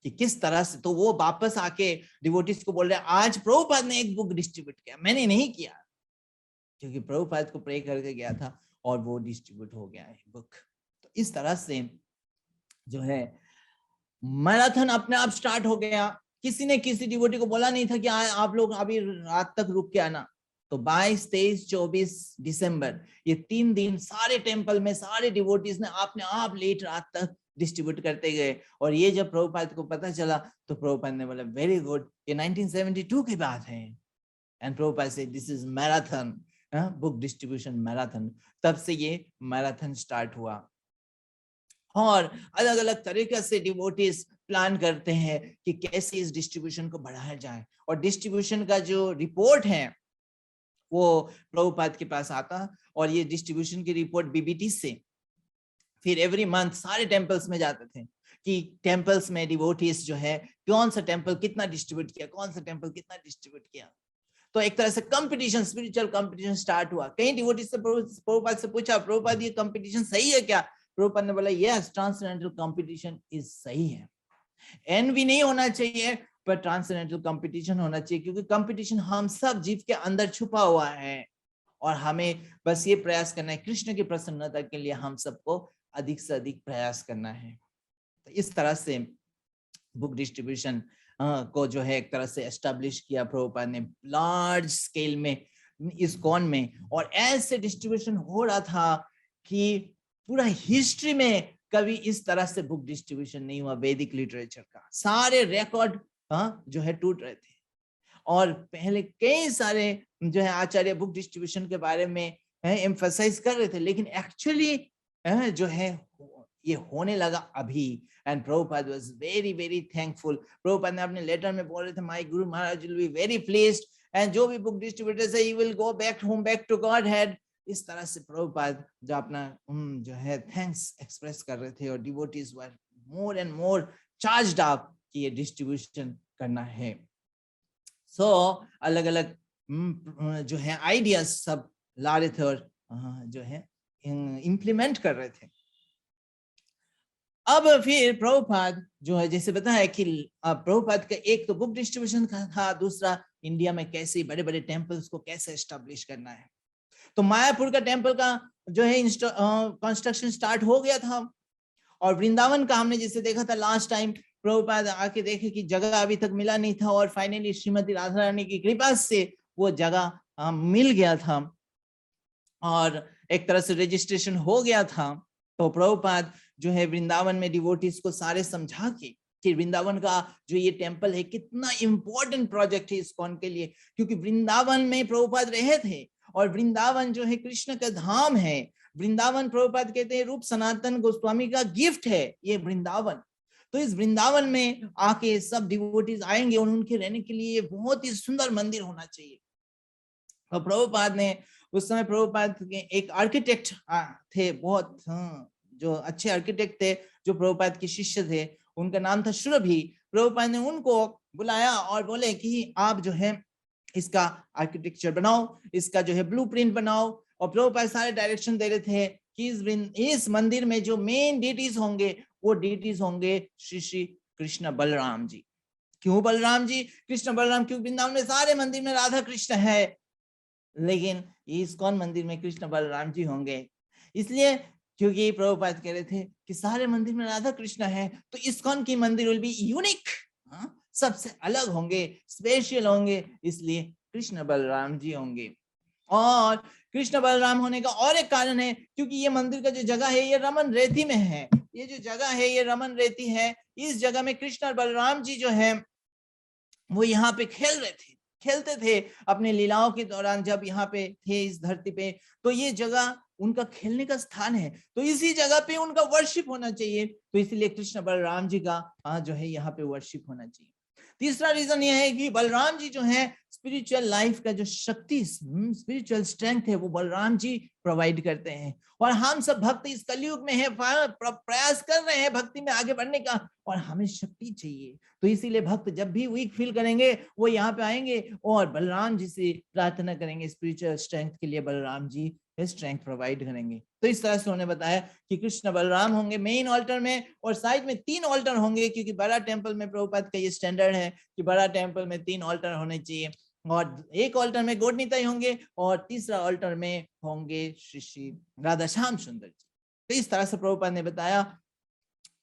कि किस तरह से। तो वो वापस आके डिवोटीज को बोल रहे हैं आज प्रभुपाद ने एक बुक डिस्ट्रीब्यूट किया, मैंने नहीं किया, क्योंकि प्रभुपाद को प्रे करके गया था और वो डिस्ट्रीब्यूट हो गया है बुक। तो इस तरह से जो है मैराथन अपने आप स्टार्ट हो गया। किसी ने किसी डिवोटी को बोला नहीं था कि आप लोग अभी रात तक रुक के आना। तो 22, 23, 24 दिसंबर ये 3 दिन सारे टेम्पल में सारे डिवोटीज ने अपने आप लेट रात तक डिस्ट्रीब्यूट करते गए। और ये जब प्रभुपाद को पता चला तो प्रभुपाद ने बोला वेरी गुड, ये 1972 की बात है। एंड प्रभुपाद से this is marathon, book distribution marathon. तब से ये मैराथन स्टार्ट हुआ। और अलग अलग तरीके से डिवोटीज प्लान करते हैं कि कैसे इस डिस्ट्रीब्यूशन को बढ़ाया जाए। और डिस्ट्रीब्यूशन का जो रिपोर्ट है वो प्रभुपाद के पास आता, और ये डिस्ट्रीब्यूशन की रिपोर्ट बीबीटी से फिर एवरी मंथ सारे टेम्पल्स में जाते थे कि टेम्पल्स में डिवोटीज जो है कौन सा टेम्पल कितना डिस्ट्रीब्यूट किया, कौन सा टेम्पल कितना डिस्ट्रीब्यूट किया। तो एक तरह से कंपटीशन, स्पिरिचुअल कंपटीशन स्टार्ट हुआ। कई डिवोटीज से प्रभुपाद से पूछा, प्रभुपाद ये कंपटीशन सही है क्या? प्रभुपाद ने बोला यस, ट्रांसेंडेंटल कंपटीशन इज सही है। एनवी नहीं होना चाहिए पर ट्रांसेंडेंटल कंपटीशन होना चाहिए, क्योंकि कंपटीशन हम सब जीव के अंदर छुपा हुआ है और हमें बस ये प्रयास करना है कृष्ण की प्रसन्नता के लिए, हम सबको अधिक से अधिक प्रयास करना है। तो इस तरह से बुक डिस्ट्रीब्यूशन को जो है एक तरह से एस्टेब्लिश किया प्रभुपाद ने लार्ज स्केल में इस्कॉन में। और ऐसे डिस्ट्रीब्यूशन हो रहा था कि पूरा हिस्ट्री में कभी इस तरह से बुक डिस्ट्रीब्यूशन नहीं हुआ। वैदिक लिटरेचर का सारे रिकॉर्ड जो है टूट रहे थे। और पहले कई सारे जो है आचार्य बुक डिस्ट्रीब्यूशन के बारे में एम्फसाइज कर रहे थे, लेकिन एक्चुअली जो है ये होने लगा अभी। And Prabhupada was very very thankful. Prabhupada ने अपने लेटर में बोल रहे थे my guru Maharaj will be very pleased, and जो भी बुक डिस्ट्रीब्यूटर्स है he will go back home, back to godhead. इस तरह से प्रभुपाद जो अपना जो है थैंक्स एक्सप्रेस कर रहे थे, और devotees were more and more charged up कि ये डिस्ट्रीब्यूशन करना है। सो अलग अलग जो है आइडियाज सब ला रहे थे और जो है इम्प्लीमेंट कर रहे थे। अब फिर प्रभुपाद जो है जैसे बताया कि प्रभुपाद का एक तो बुक डिस्ट्रीब्यूशन का था, दूसरा इंडिया में कैसे बड़े बड़े टेम्पल्स को कैसे एस्टेब्लिश करना है। तो मायापुर का टेम्पल का जो है कंस्ट्रक्शन स्टार्ट हो गया था। और वृंदावन का हमने जैसे देखा था लास्ट टाइम, प्रभुपाद आके देखे कि जगह अभी तक मिला नहीं था, और फाइनली श्रीमती राधा रानी की कृपा से वो जगह मिल गया था और एक तरह से रजिस्ट्रेशन हो गया था। तो प्रभुपाद जो है वृंदावन में डिवोटीज को सारे समझा के कि वृंदावन का जो ये टेम्पल है कितना इंपॉर्टेंट प्रोजेक्ट है इस्कॉन के लिए, क्योंकि वृंदावन में प्रभुपाद रहे थे और वृंदावन जो है कृष्ण का धाम है। वृंदावन प्रभुपाद कहते हैं रूप सनातन गोस्वामी का गिफ्ट है ये वृंदावन। तो इस वृंदावन में आके सब डिवोटीज आएंगे और उनके रहने के लिए बहुत ही सुंदर मंदिर होना चाहिए। तो प्रभुपाद ने उस समय प्रभुपाद के एक आर्किटेक्ट थे, बहुत जो अच्छे आर्किटेक्ट थे, जो प्रभुपाद के शिष्य थे, उनका नाम था सुरभि। प्रभुपाद ने उनको बुलाया और बोले कि आप जो है इसका आर्किटेक्चर बनाओ, इसका जो है ब्लूप्रिंट बनाओ। और प्रभुपाद सारे डायरेक्शन दे रहे थे कि इस मंदिर में जो मेन डीटीज होंगे वो डीटीज होंगे श्री श्री कृष्ण बलराम जी। क्यों बलराम जी, कृष्ण बलराम? क्योंकि वृंदावन में सारे मंदिर में राधा कृष्ण है, लेकिन इस्कॉन मंदिर में कृष्ण बलराम जी होंगे। इसलिए क्योंकि प्रभुपाद कह रहे थे कि सारे मंदिर में राधा कृष्ण है, तो इस्कॉन की मंदिर विल बी यूनिक, सबसे अलग होंगे, स्पेशल होंगे, इसलिए कृष्ण बलराम जी होंगे। और कृष्ण बलराम होने का और एक कारण है, क्योंकि ये मंदिर का जो जगह है ये रमन रेती में है। ये जो जगह है ये रमन रेती है। इस जगह में कृष्ण और बलराम जी जो है वो यहाँ पे खेलते थे अपने लीलाओं के दौरान, जब यहाँ पे थे इस धरती पे। तो ये जगह उनका खेलने का स्थान है, तो इसी जगह पे उनका वर्शिप होना चाहिए। तो इसलिए कृष्ण बलराम जी का जो है यहाँ पे वर्शिप होना चाहिए। तीसरा रीजन ये है कि बलराम जी जो है स्पिरिचुअल लाइफ का जो शक्ति, स्पिरिचुअल स्ट्रेंथ है, वो बलराम जी प्रोवाइड करते हैं। और हम सब भक्त इस कलयुग में है, प्रयास कर रहे हैं भक्ति में आगे बढ़ने का, और हमें शक्ति चाहिए। तो इसीलिए भक्त जब भी वीक फील करेंगे वो यहाँ पे आएंगे और बलराम जी से प्रार्थना करेंगे स्पिरिचुअल स्ट्रेंथ के लिए, बलराम जी स्ट्रेंथ प्रोवाइड करेंगे। तो इस तरह से उन्होंने बताया कि कृष्ण बलराम होंगे मेन ऑल्टर में, और साइड में 3 ऑल्टर होंगे, क्योंकि बड़ा टेम्पल में प्रभुपाद का ये स्टैंडर्ड है कि बड़ा टेम्पल में 3 ऑल्टर होने चाहिए, और एक ऑल्टर में गौड़ निताई होंगे और तीसरा ऑल्टर में होंगे श्री श्री राधा श्याम सुंदर जी। तो इस तरह से प्रभुपाद ने बताया,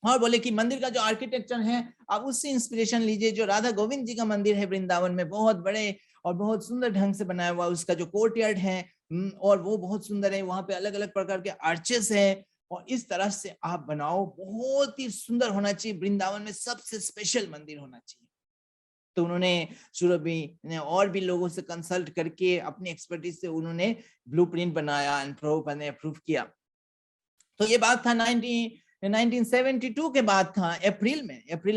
और बोले कि मंदिर का जो आर्किटेक्चर है आप उससे इंस्पिरेशन लीजिए। जो राधा गोविंद जी का मंदिर है वृंदावन में, बहुत बड़े और बहुत सुंदर ढंग से बनाया हुआ, उसका जो कोर्टयार्ड है और वो बहुत सुंदर है, वहां पे अलग अलग प्रकार के आर्चेस है, और इस तरह से आप बनाओ, बहुत ही सुंदर होना चाहिए, वृंदावन में सबसे स्पेशल मंदिर होना चाहिए। तो उन्होंने सुरभि ने और भी लोगों से कंसल्ट करके अपनी एक्सपर्टीज से उन्होंने ब्लूप्रिंट बनाया एंड प्रभुपाद ने अप्रूव किया। तो ये बात था 1972 के बाद था, अप्रैल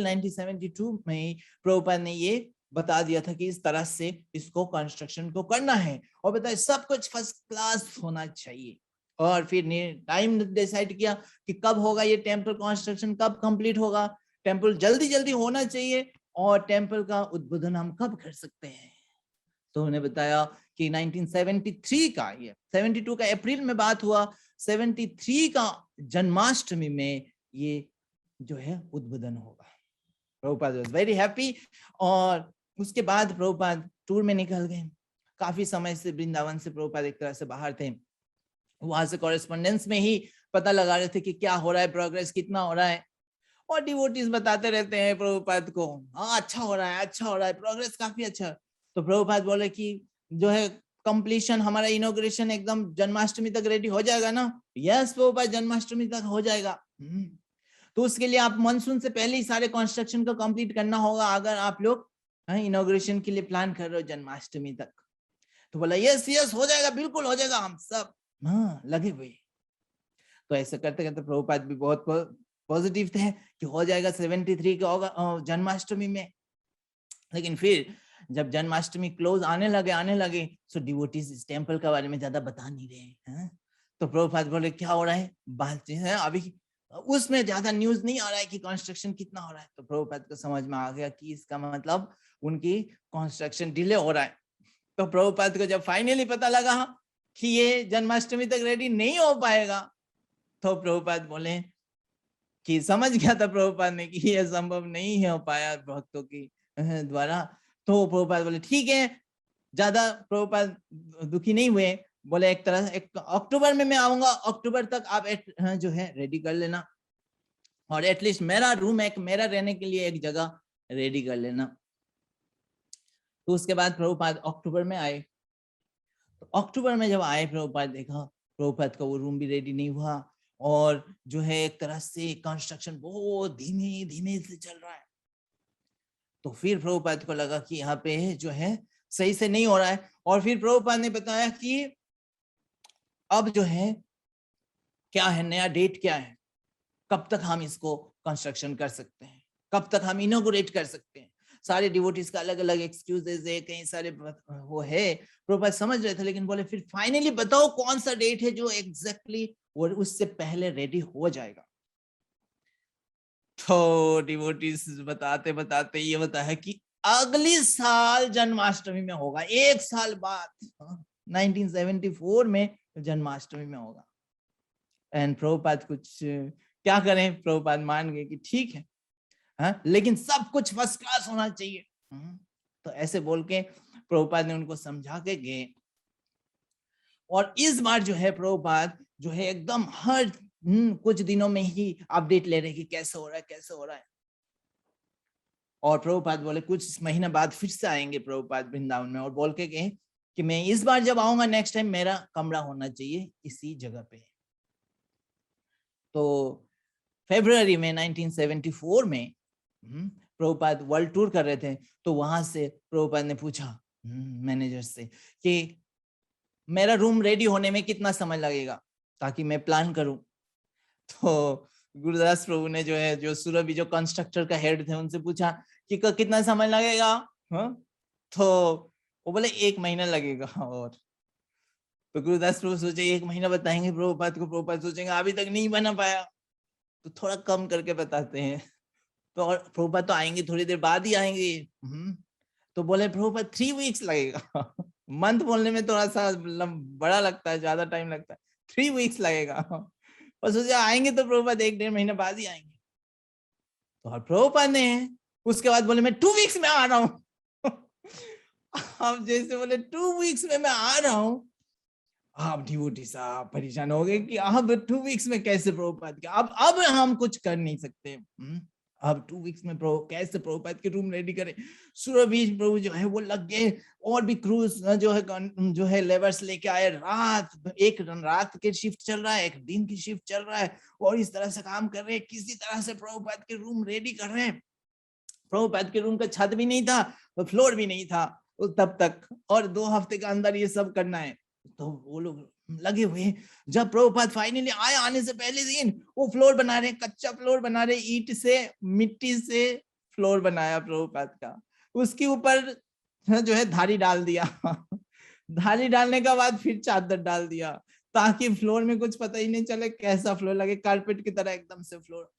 1972 में ही प्रभुपाद ने ये बता दिया था कि इस तरह से इसको कंस्ट्रक्शन को करना है, और बताए सब कुछ फर्स्ट क्लास होना चाहिए। और फिर टाइम डिसाइड किया कि कब होगा ये टेम्पल कंस्ट्रक्शन, कब कंप्लीट होगा, टेम्पल जल्दी जल्दी होना चाहिए, और टेम्पल का उद्बोधन हम कब कर सकते हैं। तो उन्हें बताया कि 1973 का, ये 72 का अप्रैल में बात हुआ, 73 का जन्माष्टमी में ये जो है उद्बोधन होगा। प्रभुपाद वाज वेरी हैप्पी, और उसके बाद प्रभुपाद टूर में निकल गए। काफी समय से वृंदावन से प्रभुपाद एक तरह से बाहर थे, वहां से कॉरेस्पॉन्डेंस में ही पता लगा रहे थे कि क्या हो रहा है, प्रोग्रेस कितना हो रहा है, और डिवोटीज बताते रहते हैं प्रभुपाद को, हाँ अच्छा हो रहा है, अच्छा हो रहा है, प्रोग्रेस काफी अच्छा। तो प्रभुपाद बोले कि जो है कंप्लीशन, हमारा इनॉग्रेशन एकदम जन्माष्टमी तक रेडी हो जाएगा ना? यस प्रभुपाद, जन्माष्टमी तक हो जाएगा। तो उसके लिए आप मानसून से पहले ही सारे कंस्ट्रक्शन को कंप्लीट करना होगा, अगर आप लोग इनॉग्रेशन के लिए प्लान कर रहे हो जन्माष्टमी तक। तो बोला यस यस हो जाएगा, बिल्कुल हो जाएगा, हम सब लगे हुए। तो ऐसे करते करते प्रभुपाद भी बहुत पॉजिटिव थे कि हो जाएगा 73 का होगा जन्माष्टमी में। लेकिन फिर जब जन्माष्टमी क्लोज आने लगे सो डिवोटीज इस टेम्पल के बारे में ज्यादा बता नहीं रहे हैं। तो प्रभुपाद बोले क्या हो रहा है, बात है अभी उसमें ज्यादा न्यूज नहीं आ रहा है कि कंस्ट्रक्शन कितना हो रहा है। तो प्रभुपाद को समझ में आ गया कि इसका मतलब उनकी कंस्ट्रक्शन डिले हो रहा है। तो प्रभुपाद को जब फाइनली पता लगा कि ये जन्माष्टमी तक रेडी नहीं हो पाएगा, तो प्रभुपाद बोले कि समझ गया था प्रभुपाद ने कि यह संभव नहीं हो पाया भक्तों की द्वारा। तो प्रभुपाद बोले ठीक है, ज्यादा प्रभुपाद दुखी नहीं हुए, बोले एक तरह एक अक्टूबर में मैं आऊंगा, अक्टूबर तक आप जो है रेडी कर लेना, और एटलीस्ट मेरा रूम, एक मेरा रहने के लिए एक जगह रेडी कर लेना। तो उसके बाद प्रभुपाद अक्टूबर में आए। तो अक्टूबर में जब आए प्रभुपाद देखा प्रभुपाद का वो रूम भी रेडी नहीं हुआ, और जो है एक तरह से कंस्ट्रक्शन बहुत धीमे धीमे से चल रहा है। तो फिर प्रभुपाद को लगा कि यहाँ पे जो है सही से नहीं हो रहा है, और फिर प्रभुपाद ने बताया कि अब जो है क्या है, नया डेट क्या है, कब तक हम इसको कंस्ट्रक्शन कर सकते हैं, कब तक हम इनॉग्रेट कर सकते हैं। सारे डिवोटीज का अलग अलग एक्सक्यूजेस है, कई सारे वो है, प्रभुपाद समझ रहे थे, लेकिन बोले फिर फाइनली बताओ कौन सा डेट है जो एग्जैक्टली और उससे पहले रेडी हो जाएगा। तो डिवोटीज बताते बताते ये बताया कि अगली साल जन्माष्टमी में होगा, एक साल बाद 1974 में जन्माष्टमी में होगा। एंड प्रभुपाद कुछ क्या करें, प्रभुपाद मान गए कि ठीक है, लेकिन सब कुछ फर्स्ट क्लास होना चाहिए। तो ऐसे बोल के प्रभुपाद ने उनको समझा के गए, और इस बार जो है प्रभुपाद जो है एकदम हर कुछ दिनों में ही अपडेट ले रहे कि कैसे हो रहा है, कैसे हो रहा है। और प्रभुपाद बोले कुछ महीने बाद फिर से आएंगे प्रभुपाद वृंदावन में, और बोल के गए कि मैं इस बार जब आऊंगा नेक्स्ट टाइम मेरा कमरा होना चाहिए इसी जगह पे। तो फरवरी में 1974 में प्रभुपाद वर्ल्ड टूर कर रहे थे। तो वहां से प्रभुपाद ने पूछा मैनेजर से कि मेरा रूम रेडी होने में कितना समय लगेगा ताकि मैं प्लान करूं। तो गुरुदास प्रभु ने जो है, जो सुरभि जो कंस्ट्रक्टर का हेड थे, उनसे पूछा कि कितना समय लगेगा। तो वो बोले 1 महीना लगेगा। और तो गुरुदास प्रभु सोचे 1 महीना बताएंगे प्रभुपाद को, प्रभुपाद सोचेंगे अभी तक नहीं बना पाया, तो थोड़ा कम करके बताते हैं। तो और प्रभुपाद तो आएंगे थोड़ी देर बाद ही आएंगे। तो बोले प्रभुपाद 3 वीक्स लगेगा। मंथ बोलने में थोड़ा सा बड़ा लगता है, ज्यादा टाइम लगता है, 3 वीक्स लगेगा। और सोचा आएंगे तो प्रभुपाद 1-1.5 महीने बाद ही आएंगे। तो और प्रभुपाद ने उसके बाद बोले मैं 2 वीक्स में आ रहा हूँ। अब जैसे बोले 2 वीक्स में मैं आ रहा हूँ, आप डिवोटी साहब परेशान हो गए कि अब 2 वीक्स में कैसे प्रभुपाद के, अब हम कुछ कर नहीं सकते। अब 2 वीक्स में प्रभु कैसे प्रभुपाद के रूम रेडी करें। सुरभि प्रभु जो है वो लग गए, और भी क्रूज जो है लेबर्स लेके आए। एक रात के शिफ्ट चल रहा है, एक दिन की शिफ्ट चल रहा है, और इस तरह से काम कर रहे हैं, किसी तरह से प्रभुपाद के रूम रेडी कर रहे हैं। प्रभुपाद के रूम का छत भी नहीं था, फ्लोर भी नहीं था तब तक, और 2 हफ्ते के अंदर ये सब करना है। तो वो लोग लगे हुए। जब प्रभुपाद फाइनली आए, आने से पहले दिन वो फ्लोर बना रहे, कच्चा फ्लोर बना रहे, ईंट से मिट्टी से फ्लोर बनाया प्रभुपाद का। उसके ऊपर जो है धारी डाल दिया। धारी डालने का बाद फिर चादर डाल दिया, ताकि फ्लोर में कुछ पता ही नहीं चले कैसा फ्लोर लगे, कारपेट की तरह एकदम से फ्लोर।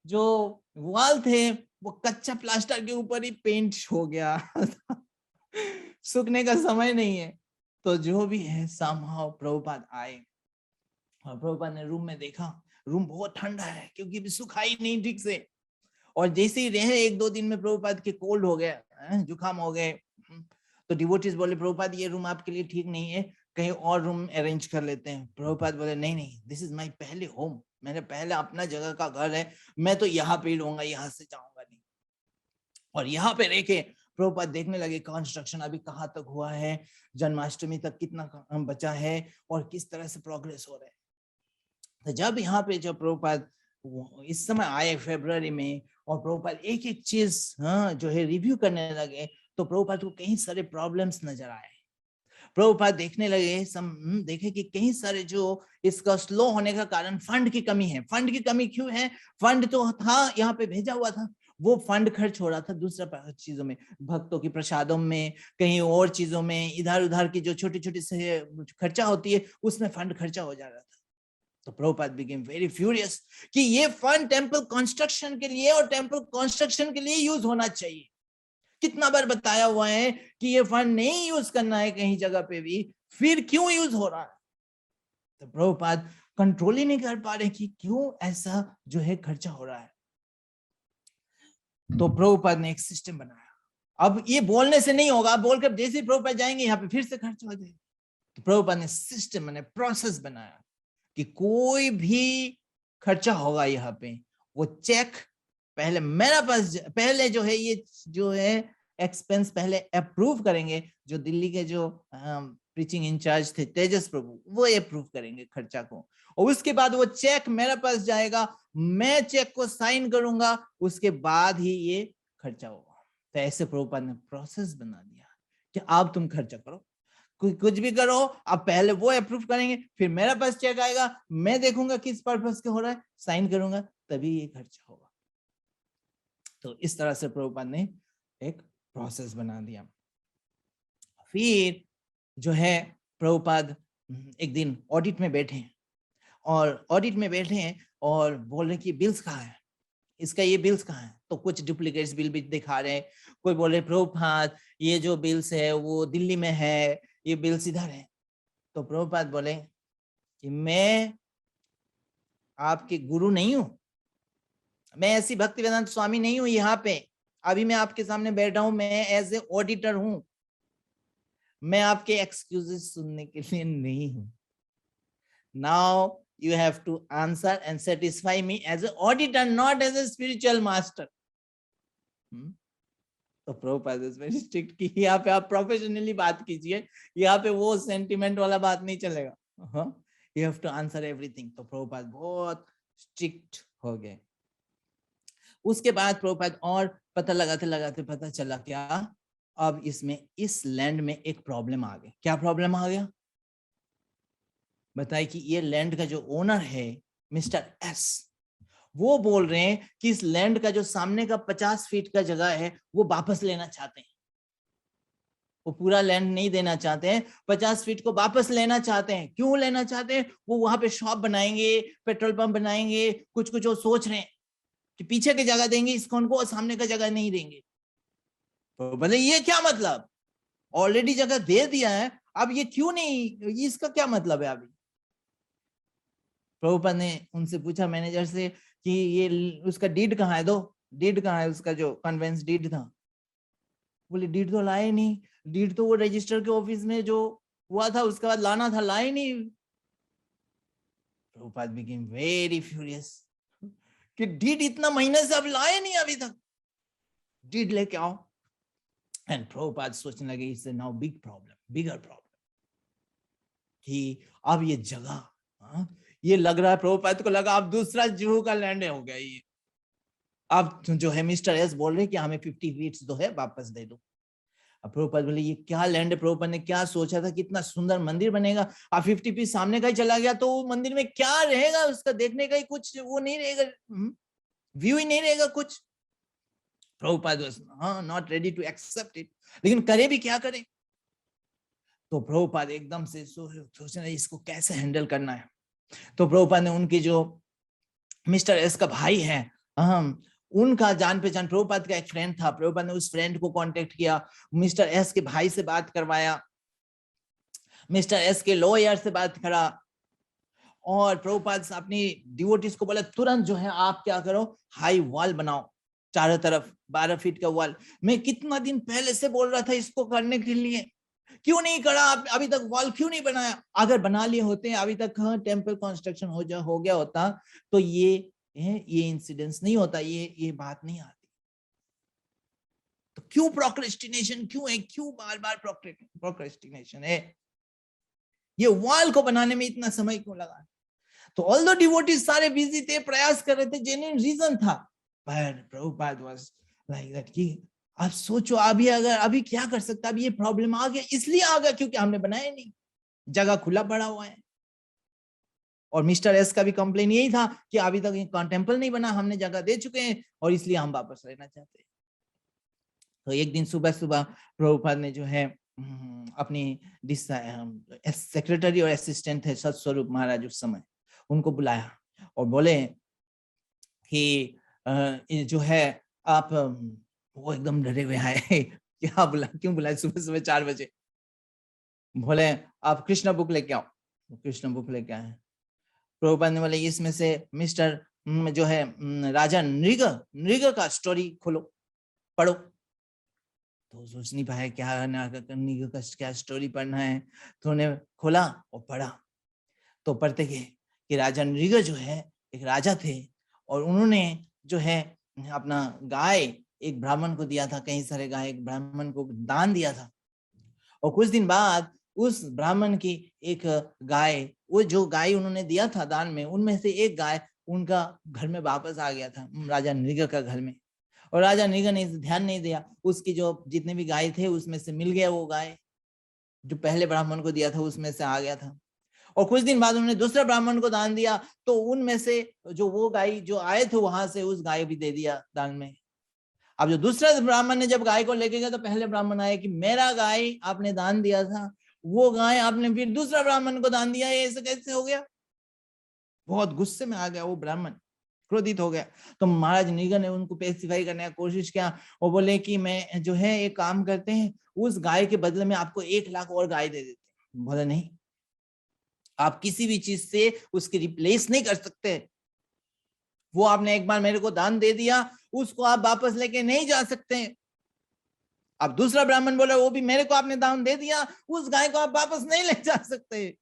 जो वॉल थे वो कच्चा प्लास्टर के ऊपर ही पेंट हो गया। सूखने का समय नहीं है। तो जो भी है समहाउ प्रभुपाद आए, और प्रभुपाद ने रूम में देखा, रूम बहुत ठंडा है क्योंकि अभी सूखा ही नहीं ठीक से। और जैसे ही रहे 1-2 दिन में प्रभुपाद के कोल्ड हो गए, जुकाम हो गए। तो डिवोटीज बोले प्रभुपाद ये रूम आपके लिए ठीक नहीं है, कहीं और रूम अरेंज कर लेते हैं। प्रभुपाद बोले नहीं नहीं, दिस इज माय पहले होम, मैंने पहले अपना जगह का घर है, मैं तो यहाँ पे ही रहूंगा, यहाँ से जाऊंगा नहीं। और यहाँ पे रह के प्रभुपाद देखने लगे कंस्ट्रक्शन अभी कहाँ तक हुआ है, जन्माष्टमी तक कितना बचा है, और किस तरह से प्रोग्रेस हो रहा है। तो जब यहाँ पे जब प्रभुपाद इस समय आए फरवरी में, और प्रभुपाद एक एक चीज जो है रिव्यू करने लगे, तो प्रभुपाद को कई सारे प्रॉब्लम्स नजर आए। प्रभुपाद देखने लगे, देखे कि कई सारे जो इसका स्लो होने का कारण फंड की कमी है। फंड की कमी क्यों है? फंड तो था यहाँ पे भेजा हुआ था, वो फंड खर्च हो रहा था दूसरा चीजों में, भक्तों की प्रसादों में, कहीं और चीजों में, इधर उधर की जो छोटी छोटी से खर्चा होती है उसमें फंड खर्चा हो जा रहा था। तो प्रभुपाद बिकेम वेरी फ्यूरियस कि ये फंड टेंपल कंस्ट्रक्शन के लिए और टेंपल कंस्ट्रक्शन के लिए यूज होना चाहिए। कितना बार बताया हुआ है कि ये फंड नहीं यूज करना है कहीं जगह पे भी, फिर क्यों यूज हो रहा है? तो प्रभुपाद कंट्रोल ही नहीं कर पा रहे कि क्यों ऐसा जो है खर्चा हो रहा है। तो प्रभुपाद ने एक सिस्टम बनाया। अब ये बोलने से नहीं होगा, बोलकर जैसे ही प्रभुपाद जाएंगे यहाँ पे फिर से खर्च हो जाएगा। तो प्रभुपाद ने सिस्टम ने प्रोसेस बनाया कि कोई भी खर्चा होगा यहाँ पे, वो चेक पहले मेरा पास, पहले जो है ये जो है एक्सपेंस पहले अप्रूव करेंगे, जो दिल्ली के जो प्रीचिंग इंचार्ज थे तेजस प्रभु, वो अप्रूव करेंगे खर्चा को, और उसके बाद वो चेक मेरे पास जाएगा, मैं चेक को साइन करूंगा, उसके बाद ही ये खर्चा होगा। तो ऐसे प्रभुपाद ने प्रोसेस बना दिया कि अब तुम खर्चा करो, कुछ भी करो, अब पहले वो अप्रूव करेंगे, फिर मेरे पास चेक आएगा, मैं देखूंगा किस पर्पस के हो रहा है, साइन करूंगा, तभी ये खर्चा होगा। तो इस तरह से प्रभुपाद ने एक प्रोसेस बना दिया। फिर जो है प्रभुपाद एक दिन ऑडिट में बैठे, और ऑडिट में बैठे हैं और बोल रहे कि बिल्स कहाँ है, इसका ये बिल्स कहाँ है? तो कुछ डुप्लीकेट्स बिल भी दिखा रहे हैं। कोई बोल रहे प्रभुपाद ये जो बिल्स है वो दिल्ली में है, ये बिल्स इधर है। तो प्रभुपाद बोले कि मैं आपके गुरु नहीं हूं, मैं ऐसी भक्तिवेदांत स्वामी नहीं हूं यहाँ पे, अभी मैं आपके सामने बैठा हूं, मैं एज ए ऑडिटर हूं, मैं आपके एक्सक्यूजेस सुनने के लिए नहीं हूं। Now you have to answer and satisfy me as an auditor, not as a spiritual master. तो प्रभुपाद इज वेरी स्ट्रिक्ट कि यहाँ पे आप प्रोफेशनली बात कीजिए, यहाँ पे वो सेंटिमेंट वाला बात नहीं चलेगा, you have to answer everything। तो प्रभुपाद बहुत स्ट्रिक्ट हो गए। उसके बाद प्रभुपाद और पता लगाते लगाते पता चला क्या, अब इसमें इस लैंड में एक प्रॉब्लम आ गई। क्या प्रॉब्लम आ गया? बताइए कि ये लैंड का जो ओनर है मिस्टर एस, वो बोल रहे हैं कि इस लैंड का जो सामने का 50 फीट का जगह है वो वापस लेना चाहते हैं। वो पूरा लैंड नहीं देना चाहते हैं, 50 फीट को वापस लेना चाहते हैं। क्यों लेना चाहते हैं? वो वहां पे शॉप बनाएंगे, पेट्रोल पंप बनाएंगे, कुछ कुछ वो सोच रहे हैं कि पीछे की जगह देंगे इस्कॉन को और सामने का जगह नहीं देंगे। तो बोले ये क्या मतलब, ऑलरेडी जगह दे दिया है, अब ये क्यों नहीं, इसका क्या मतलब है? अभी प्रभुपाद ने उनसे पूछा मैनेजर से कि ये उसका डीड कहाँ है, दो डीड कहाँ है, उसका जो कन्वेंस डीड था। बोले डीड तो लाए नहीं, डीड तो वो रजिस्टर के ऑफिस में जो हुआ था उसके बाद लाना था, लाए नहीं। प्रभुपाद बिकेम वेरी फ्यूरियस कि डीड इतना महीने से अब लाए नहीं अभी तक, डीड लेके आओ। एंड प्रभुपाद सोचने लगे इससे now big problem, bigger problem, कि अब ये जगह, ये लग रहा है प्रभुपाद को लगा अब दूसरा जुहू का लैंड हो गया ये। अब जो है मिस्टर एस बोल रहे कि हमें 50 फीट तो है, वापस दे दो। अब प्रभुपाद बोले ये क्या लैंड है, प्रभुपाद ने क्या सोचा था कितना सुंदर मंदिर बनेगा, अब 50 फीट सामने का ही चला गया तो वो मंदिर में क्या रहेगा, उसका देखने का ही कुछ वो नहीं रहेगा, व्यू ही नहीं रहेगा कुछ। Prabhupada not ready to accept it, लेकिन करे भी क्या करे। तो प्रभुपाद एकदम से सोचना इसको कैसे हैंडल करना है। तो प्रभुपाद ने उनके जो मिस्टर एस का भाई है, उनका जान पहचान, प्रभुपाद का एक फ्रेंड था, प्रभुपाद ने उस फ्रेंड को कांटेक्ट किया, मिस्टर एस के भाई से बात करवाया, मिस्टर एस के लॉयर से बात करा, और प्रभुपाद अपनी डिवोटीज को बोला तुरंत जो है आप क्या करो, हाई वॉल बनाओ चारों तरफ, 12 फीट का वॉल। मैं कितना दिन पहले से बोल रहा था इसको करने के लिए, क्यों नहीं करा अभी तक, वॉल क्यों नहीं बनाया, अगर बना लिए होते अभी तक टेम्पल कंस्ट्रक्शन हो गया होता तो ये इंसिडेंस नहीं होता, ये बात नहीं आती। तो क्यों प्रोक्रेस्टिनेशन क्यों है, क्यों बार बार प्रोक्रेस्टिनेशन है, ये वॉल को बनाने में इतना समय क्यों लगा। तो ऑल्दो डिवोटीज सारे बिजी थे, प्रयास कर रहे थे, जेन्युइन रीजन था, पर प्रभुपाद वाज लाइक दैट कि आप सोचो अभी अगर अभी क्या कर सकता, अभी ये प्रॉब्लम आ गया, इसलिए आ गया क्योंकि हमने बनाया नहीं, जगह खुला पड़ा हुआ है। और मिस्टर एस का भी कंप्लेन यही था कि अभी तक टेम्पल नहीं बना, हमने जगह दे चुके हैं और इसलिए हम वापस लेना चाहते हैं। तो एक दिन सुबह सुबह प्रभुपाद ने जो है अपनी सेक्रेटरी और असिस्टेंट थे सत्स्वरूप महाराज उस समय, उनको बुलाया और बोले कि जो है आप, वो एकदम डरे हुए आए क्या क्यों बुलाए सुबह सुबह 4 बजे, बोले आप कृष्ण बुक लेके आओ। कृष्ण बुक लेके आए। प्रभुपाद ने बोले इसमें से मिस्टर जो है राजा नृग का स्टोरी खोलो पढ़ो। तो सोच नहीं पाया क्या नृग का क्या स्टोरी पढ़ना है, तो उन्हें खोला और पढ़ा। तो पढ़ते गए कि राजा नृग जो है एक राजा थे और उन्होंने जो है अपना गाय एक ब्राह्मण को दिया था, कई सारे गाय एक ब्राह्मण को दान दिया था, और कुछ दिन बाद उस ब्राह्मण की एक गाय, वो जो गाय उन्होंने दिया था दान में, उनमें से एक गाय उनका घर में वापस आ गया था, राजा नृग का घर में। और राजा नृग ने ध्यान नहीं दिया, उसकी जो जितने भी गाय थे उसमें से मिल गया, वो गाय जो पहले ब्राह्मण को दिया था उसमें से आ गया था। और कुछ दिन बाद उन्होंने दूसरे ब्राह्मण को दान दिया, तो उनमें से जो वो गाय जो आए थे वहां से उस गाय भी दे दिया दान में। अब जो दूसरा ब्राह्मण ने जब गाय को लेके गया तो पहले ब्राह्मण आया कि मेरा गाय आपने दान दिया था, वो गाय आपने फिर दूसरा ब्राह्मण को दान दिया, ये ऐसे कैसे हो गया। बहुत गुस्से में आ गया वो ब्राह्मण, क्रोधित हो गया। तो महाराज नृग ने उनको पेसिफाई करने का कोशिश किया, वो बोले कि मैं जो है एक काम करते हैं, उस गाय के बदले में आपको 1 लाख और गाय दे देते हैं। बोले नहीं, आप किसी भी चीज से उसकी रिप्लेस नहीं कर सकते, वो आपने एक बार मेरे को दान दे दिया, उसको आप वापस लेके नहीं जा सकते। अब दूसरा ब्राह्मण बोला वो भी मेरे को आपने दान दे दिया, उस गाय को आप वापस नहीं ले जा सकते।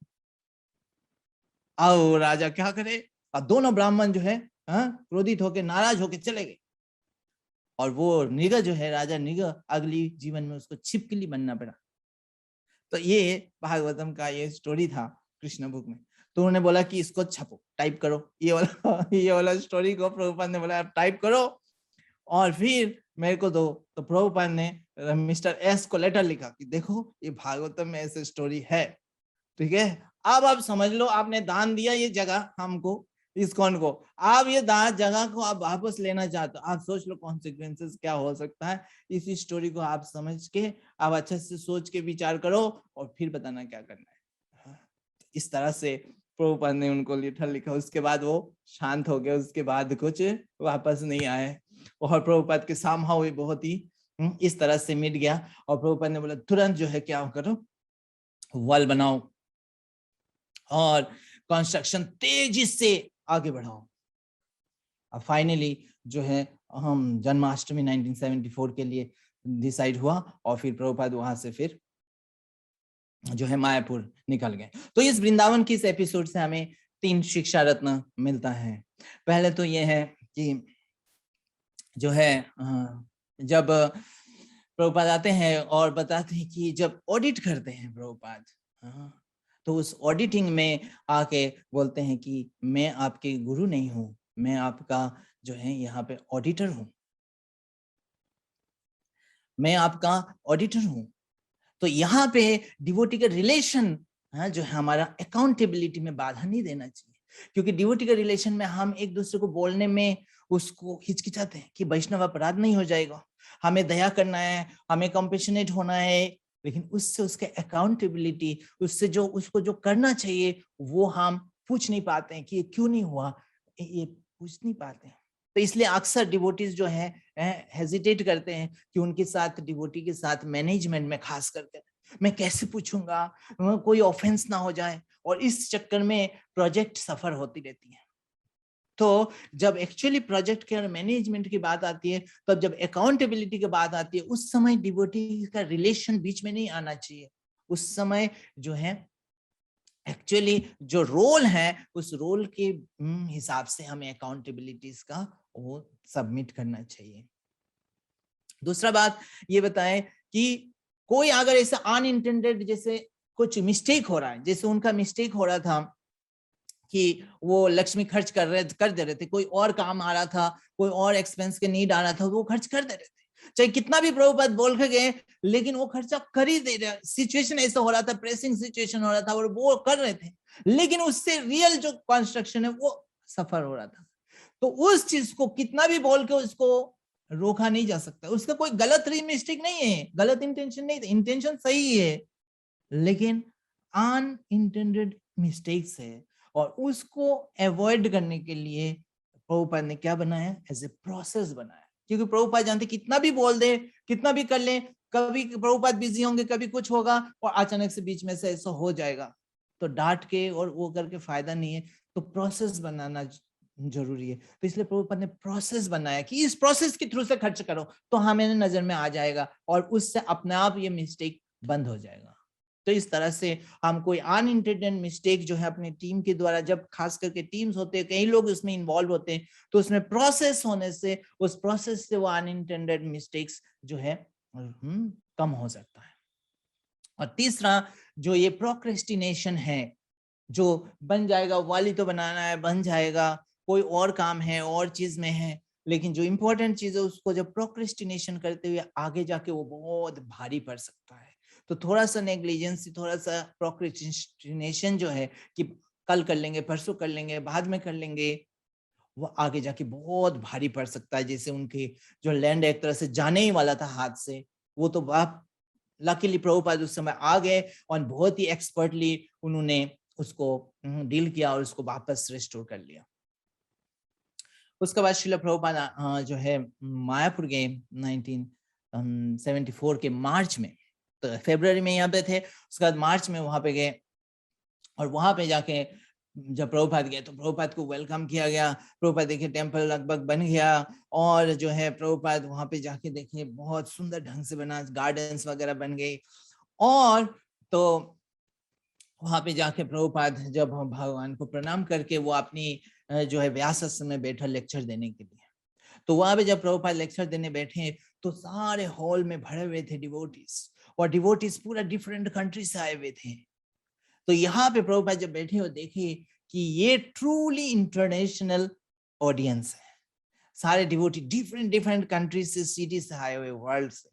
आओ राजा क्या करे, अब दोनों ब्राह्मण जो है क्रोधित होकर नाराज होकर चले गए। और वो नृग जो है राजा नृग अगली जीवन में उसको छिपकली बनना पड़ा। तो ये भागवतम का ये स्टोरी था कृष्ण बुक में। तो उन्होंने बोला कि इसको छपो, टाइप करो, ये वाला स्टोरी को प्रभुपाद ने बोला टाइप करो और फिर मेरे को दो। तो प्रभुपाद ने मिस्टर एस को लेटर लिखा कि देखो ये भागवतम में ऐसे स्टोरी है, ठीक है, अब आप समझ लो, आपने दान दिया ये जगह हमको, इस्कॉन को, आप ये जगह को आप वापस लेना चाहते हो, आप सोच लो कॉन्सिक्वेंसेस क्या हो सकता है। इसी स्टोरी को आप समझ के आप अच्छे से सोच के विचार करो और फिर बताना क्या करना है। इस तरह से प्रभुपाद ने उनको लेटर लिखा, उसके बाद वो शांत हो गया, उसके बाद कुछ वापस नहीं आए और प्रभुपाद के सामहाउ भी बहुत ही इस तरह से मिट गया। और प्रभुपाद ने बोला तुरंत जो है क्या करो, वॉल बनाओ। और कंस्ट्रक्शन तेजी से आगे बढ़ाओ। अब फाइनली जो है हम जन्माष्टमी 1974 के लिए डिसाइड हुआ और फिर प्रभुपाद वहां से फिर जो है मायापुर निकल गए। तो इस वृंदावन की इस एपिसोड से हमें 3 शिक्षा रत्न मिलता है। पहले तो ये है कि जो है जब प्रभुपाद आते हैं और बताते हैं कि जब ऑडिट करते हैं प्रभुपाद, तो उस ऑडिटिंग में आके बोलते हैं कि मैं आपके गुरु नहीं हूं, मैं आपका जो है यहाँ पे ऑडिटर हूं, मैं आपका ऑडिटर हूं। तो यहाँ पे डिवोटी का रिलेशन जो है हमारा अकाउंटेबिलिटी में बाधा नहीं देना चाहिए, क्योंकि डिवोटी का रिलेशन में हम एक दूसरे को बोलने में उसको हिचकिचाते हैं कि वैष्णव अपराध नहीं हो जाएगा, हमें दया करना है, हमें कंपेशनेट होना है, लेकिन उससे उसके अकाउंटेबिलिटी, उससे जो उसको जो करना चाहिए वो हम पूछ नहीं पाते हैं कि ये क्यों नहीं हुआ, ये पूछ नहीं पाते हैं। तो इसलिए अक्सर डिवोटीज जो है हेजिटेट करते हैं कि उनके साथ डिवोटी के साथ मैनेजमेंट में खास करके मैं कैसे पूछूंगा, कोई ऑफेंस ना हो जाए, और इस चक्कर में प्रोजेक्ट सफर होती रहती है। तो जब एक्चुअली प्रोजेक्ट के मैनेजमेंट की बात आती है, तब जब अकाउंटेबिलिटी की बात आती है, उस समय डिवोटी का रिलेशन बीच में नहीं आना चाहिए। उस समय जो है एक्चुअली जो रोल है उस रोल के हिसाब से हमें अकाउंटेबिलिटीज का वो सबमिट करना चाहिए। दूसरा बात ये बताएं कि कोई अगर ऐसा अनइंटेंडेड जैसे कुछ मिस्टेक हो रहा है, जैसे उनका मिस्टेक हो रहा था कि वो लक्ष्मी खर्च कर दे रहे थे, कोई और काम आ रहा था, कोई और एक्सपेंस के नीड आ रहा था, वो खर्च कर दे रहे थे, चाहे कितना भी प्रभुपाद बोल के गए, लेकिन वो खर्चा कर ही दे रहे। सिचुएशन ऐसा हो रहा था, प्रेसिंग सिचुएशन हो रहा था और वो कर रहे थे, लेकिन उससे रियल जो कंस्ट्रक्शन है वो सफर हो रहा था। तो उस चीज को कितना भी बोल के उसको रोका नहीं जा सकता। उसका कोई गलत मिस्टेक नहीं है, गलत इंटेंशन नहीं, इंटेंशन सही है, लेकिन अनइंटेंडेड मिस्टेक्स है, और उसको अवॉइड करने के लिए प्रभुपाद ने क्या बनाया, एज ए प्रोसेस बनाया। क्योंकि प्रभुपाद जानते कितना भी बोल दे, कितना भी कर ले, कभी प्रभुपाद बिजी होंगे, कभी कुछ होगा और अचानक से बीच में से ऐसा हो जाएगा, तो डांट के और वो करके फायदा नहीं है। तो प्रोसेस बनाना जरूरी है। तो इसलिए प्रभुपाद ने प्रोसेस बनाया कि इस प्रोसेस के थ्रू से खर्च करो तो हमें नजर में आ जाएगा और उससे अपने आप ये मिस्टेक बंद हो जाएगा। तो इस तरह से हम कोई अनइंटेंडेड मिस्टेक जो है अपनी टीम के द्वारा, जब खास करके टीम्स होते हैं, कई लोग उसमें इन्वॉल्व होते हैं, तो उसमें प्रोसेस होने से, उस प्रोसेस से वो अनइंटेंडेड मिस्टेक्स जो है कम हो सकता है। और तीसरा जो ये प्रोक्रेस्टिनेशन है, जो बन जाएगा, वाली तो बनाना है, बन जाएगा, कोई और काम है, और चीज में है, लेकिन जो इंपॉर्टेंट चीज है उसको जब प्रोक्रेस्टिनेशन करते हुए आगे जाके वो बहुत भारी पड़ सकता है। तो थोड़ा सा नेग्लिजेंसी, थोड़ा सा प्रोक्रेस्टिनेशन जो है कि कल कर लेंगे, परसों कर लेंगे, बाद में कर लेंगे, वो आगे जाके बहुत भारी पड़ सकता है। जैसे उनके जो लैंड एक तरह से जाने ही वाला था हाथ से, वो तो लकीली प्रभुपाद उस समय आ गए और बहुत ही एक्सपर्टली उन्होंने उसको डील किया और उसको वापस रिस्टोर कर लिया। उसके बाद श्रील प्रभुपाद जो है मायापुर गए 1974 के मार्च में, तो फरवरी में यहाँ पे थे, उसके बाद मार्च में वहां पे गए, और वहां पे जाके जब प्रभुपाद गए तो प्रभुपाद को वेलकम किया गया। प्रभुपाद देखे टेम्पल लगभग बन गया, और जो है प्रभुपाद वहां पे जाके देखे बहुत सुंदर ढंग से बना, गार्डन्स वगैरह बन गई। और तो वहां पे जाके प्रभुपाद जब भगवान को प्रणाम करके वो अपनी जो है व्यास आश्रम में बैठा लेक्चर देने के लिए, तो वहां पे जब प्रभुपाद लेक्चर देने बैठे तो सारे हॉल में भरे हुए थे डिवोटीज, और डिवोटीज पूरा डिफरेंट कंट्री से आए हुए थे। तो यहाँ पे प्रभुपाद जब बैठे और देखे कि ये ट्रूली इंटरनेशनल ऑडियंस है, सारे डिवोटी डिफरेंट डिफरेंट कंट्री से, सिटी से आए हुए, वर्ल्ड से।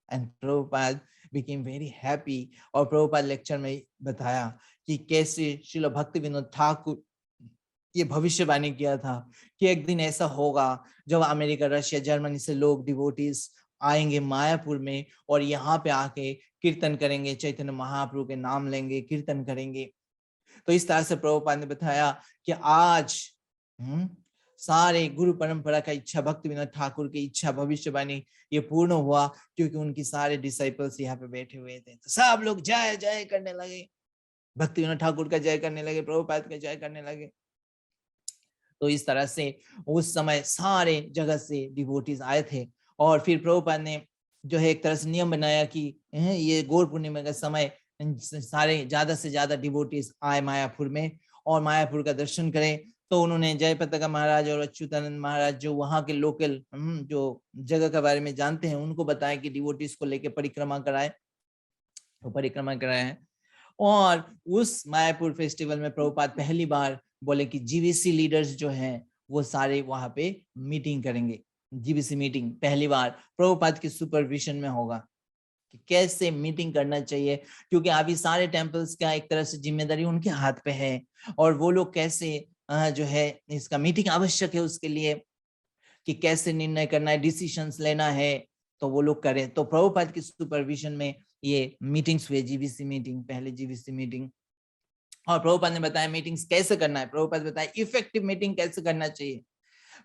And Prabhupada became very happy, और प्रभुपाद लेक्चर में बताया कि कैसे श्रील भक्ति विनोद ठाकुर ये भविष्यवाणी किया था कि एक दिन ऐसा होगा जब अमेरिका, रशिया, जर्मनी से लोग डिवोटीज आएंगे मायापुर में, और यहाँ पे आके कीर्तन करेंगे, चैतन्य महाप्रभु के नाम लेंगे, कीर्तन करेंगे। तो इस तरह से प्रभुपाद ने बताया कि आज सारे गुरु परंपरा का इच्छा, भक्ति विनोद ठाकुर की इच्छा, भविष्यवाणी ये पूर्ण हुआ, क्योंकि उनकी सारे डिसाइपल्स यहाँ पे बैठे हुए थे। तो सब लोग जय जय करने लगे, भक्ति विनोद ठाकुर का जय करने लगे, प्रभुपाद का जय करने लगे। तो इस तरह से उस समय सारे जगह से डिवोटीज आए थे। और फिर प्रभुपाद ने जो है एक तरह से नियम बनाया कि ये गौर पूर्णिमा का समय सारे ज्यादा से ज्यादा डिवोटीज आए मायापुर में और मायापुर का दर्शन करें। तो उन्होंने जयपताका महाराज और अच्युतानंद महाराज जो वहाँ के लोकल जो जगह के बारे में जानते हैं उनको बताया कि डिवोटीज को लेके परिक्रमा कराए, तो परिक्रमा कराए हैं। और उस मायापुर फेस्टिवल में प्रभुपाद पहली बार बोले कि जीवीसी लीडर्स जो हैं वो सारे वहां पे मीटिंग करेंगे। जीवीसी मीटिंग पहली बार प्रभुपाद की सुपरविजन में होगा कि कैसे मीटिंग करना चाहिए, क्योंकि अभी सारे टेम्पल्स का एक तरह से जिम्मेदारी उनके हाथ पे है और वो लोग कैसे जो है इसका मीटिंग आवश्यक है उसके लिए कि कैसे निर्णय करना है, डिसीजंस लेना है, तो वो लोग करें। तो प्रभुपाद की सुपरविजन में ये मीटिंग्स हुए, जीवीसी मीटिंग, पहले जीवीसी मीटिंग। और प्रभुपाद ने बताया मीटिंग्स कैसे करना है, प्रभुपाद बताया इफेक्टिव मीटिंग कैसे करना चाहिए।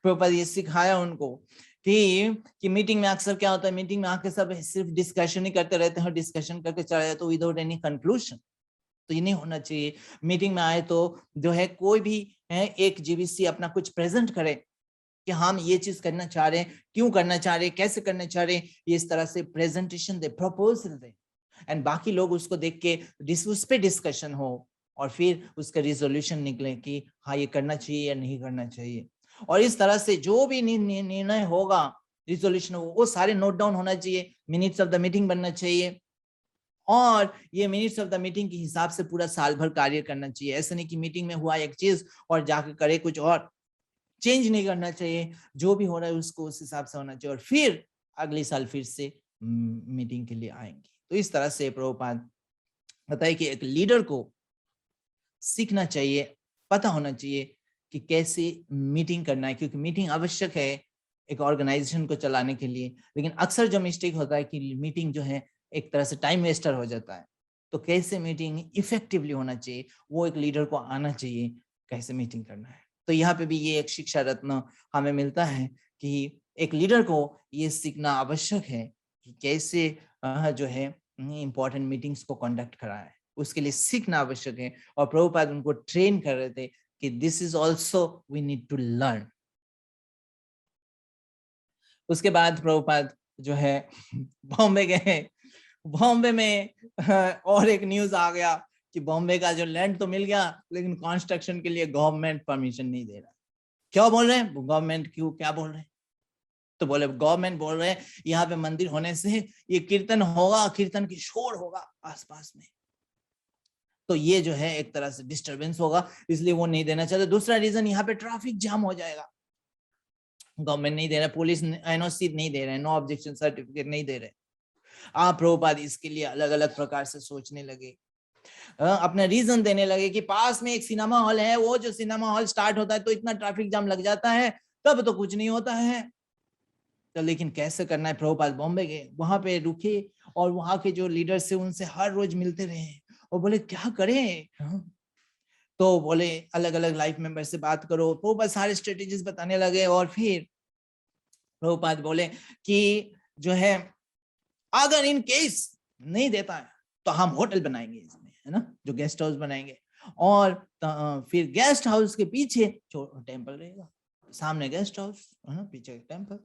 प्रभुपाद ये सिखाया उनको कि मीटिंग में अक्सर क्या होता है, मीटिंग में आके सब सिर्फ डिस्कशन ही करते रहते हैं, डिस्कशन करके चले जाते विदाउट एनी कंक्लूजन। तो ये नहीं होना चाहिए। मीटिंग में आए तो जो है कोई भी है एक जीवीसी अपना कुछ प्रेजेंट करे कि हम ये चीज करना चाह रहे हैं, क्यों करना चाह रहे हैं, कैसे करना चाह रहे हैं, ये इस तरह से presentation they, proposal they, and बाकी लोग उसको देख के उस पे डिस्कशन हो और फिर उसका रिजोल्यूशन निकले कि हाँ ये करना चाहिए या नहीं करना चाहिए। और इस तरह से जो भी निर्णय होगा, रिजोल्यूशन वो सारे नोट डाउन होना चाहिए, मिनट्स ऑफ द मीटिंग बनना चाहिए और ये मिनट्स ऑफ द मीटिंग के हिसाब से पूरा साल भर कार्य करना चाहिए। ऐसा नहीं कि मीटिंग में हुआ एक चीज और जाके करे कुछ और, चेंज नहीं करना चाहिए, जो भी हो रहा है उसको उस हिसाब से होना चाहिए और फिर अगले साल फिर से मीटिंग के लिए आएंगे। तो इस तरह से प्रभुपाद बताइए कि एक लीडर को सीखना चाहिए, पता होना चाहिए कि कैसे मीटिंग करना है, क्योंकि मीटिंग आवश्यक है एक ऑर्गेनाइजेशन को चलाने के लिए। लेकिन अक्सर जो मिस्टेक होता है कि मीटिंग जो है एक तरह से टाइम वेस्टर हो जाता है। तो कैसे मीटिंग इफेक्टिवली होना चाहिए, वो एक लीडर को आना चाहिए, कैसे मीटिंग करना है। तो यहाँ पे भी ये एक शिक्षा रत्न हमें मिलता है कि एक लीडर को ये सीखना आवश्यक है कि कैसे जो है इंपॉर्टेंट मीटिंग्स को कंडक्ट कराए, उसके लिए सीखना आवश्यक है। और प्रभुपाद उनको ट्रेन कर रहे थे कि this is also we need to learn. उसके बाद प्रभुपाद जो है बॉम्बे गए। बॉम्बे में और एक न्यूज आ गया कि बॉम्बे का जो लैंड तो मिल गया लेकिन कंस्ट्रक्शन के लिए गवर्नमेंट परमिशन नहीं दे रहा। क्या बोल रहे हैं गवर्नमेंट, क्यों क्या बोल रहे हैं? तो बोले गवर्नमेंट बोल रहे हैं यहाँ पे मंदिर होने से ये कीर्तन होगा, कीर्तन की शोर होगा आसपास में, तो ये जो है एक तरह से डिस्टरबेंस होगा, इसलिए वो नहीं देना चाहते। दूसरा रीजन यहाँ पे ट्रैफिक जाम हो जाएगा, गवर्नमेंट नहीं दे रहा, पुलिस एनओसी नहीं दे रहे, नो ऑब्जेक्शन सर्टिफिकेट नहीं दे रहे। आप प्रभुपाद इसके लिए अलग अलग प्रकार से सोचने लगे, अपना रीजन देने लगे कि पास में एक सिनेमा हॉल है, वो जो सिनेमा हॉल स्टार्ट होता है तो इतना ट्रैफिक जाम लग जाता है, तब तो कुछ नहीं होता है। तो लेकिन कैसे करना है, प्रभुपाद बॉम्बे गए, वहां पे रुके और वहां के जो लीडर्स थे उनसे हर रोज मिलते रहे और बोले क्या करें। तो बोले अलग अलग लाइफ मेंबर से बात करो, प्रभुपाद सारे स्ट्रेटेजीज बताने लगे। और फिर प्रभुपाद बोले कि जो है अगर इन केस नहीं देता है तो हम होटल बनाएंगे इसमें, है ना, जो गेस्ट हाउस बनाएंगे, और फिर गेस्ट हाउस के पीछे टेम्पल रहेगा, सामने गेस्ट हाउस है ना, पीछे टेम्पल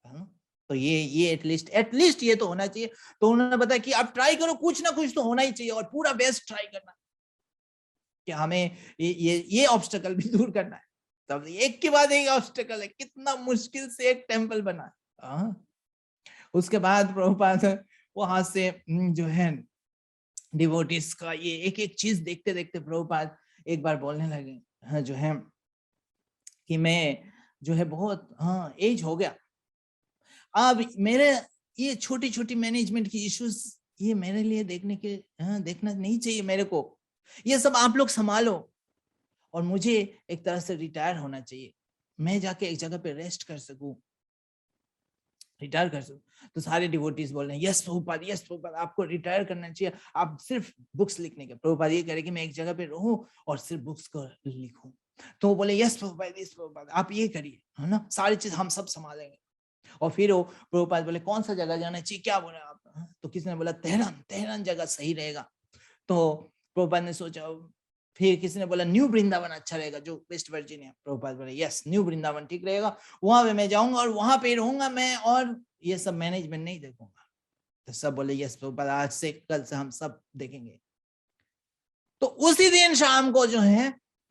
है ना। तो ये एटलीस्ट ये तो होना चाहिए। तो उन्होंने बताया कि आप ट्राई करो, कुछ ना कुछ तो होना ही चाहिए और पूरा बेस्ट ट्राई करना कि हमें ये ऑब्स्टेकल भी दूर करना है। तब एक के बाद एक ऑब्स्टेकल है, कितना मुश्किल से एक टेम्पल बना। उसके बाद प्रभुपाद वहां से जो है डिवोटीज का ये एक एक चीज देखते देखते प्रभुपाद एक बार बोलने लगे जो है कि मैं जो है बहुत एज हो गया, अब मेरे ये छोटी छोटी मैनेजमेंट की इश्यूज ये मेरे लिए देखना नहीं चाहिए मेरे को, ये सब आप लोग संभालो और मुझे एक तरह से रिटायर होना चाहिए, मैं जाके एक जगह पे रेस्ट कर सकूं, रिटायर कर सकूं। तो सारे डिवोटीज बोल रहे हैं यस प्रभुपाद, यस प्रभुपाद, आपको रिटायर करना चाहिए, आप सिर्फ बुक्स लिखने के। प्रभुपाद ये कह कि मैं एक जगह पे रहूं और सिर्फ बुक्स को लिखूं। तो वो बोले यस प्रभुपाद, यस प्रभुपाद, आप ये करिए, है ना, सारी चीज हम सब संभालेंगे। और फिर वो प्रभुपाद बोले कौन सा जगह जाना चाहिए, क्या बोले आप? तो किसी ने बोला तेहरान, तेहरान जगह सही रहेगा। तो प्रभुपाद ने सोचा, फिर किसी ने बोला न्यू वृंदावन अच्छा रहेगा, जो वेस्ट वर्जीनिया। प्रभुपाद बोले यस, न्यू वृंदावन ठीक रहेगा, वहां पे मैं जाऊंगा और वहां पे रहूंगा मैं, और ये सब मैनेजमेंट नहीं देखूंगा। तो सब बोले यस प्रभुपाद, आज से कल से हम सब देखेंगे। तो उसी दिन शाम को जो है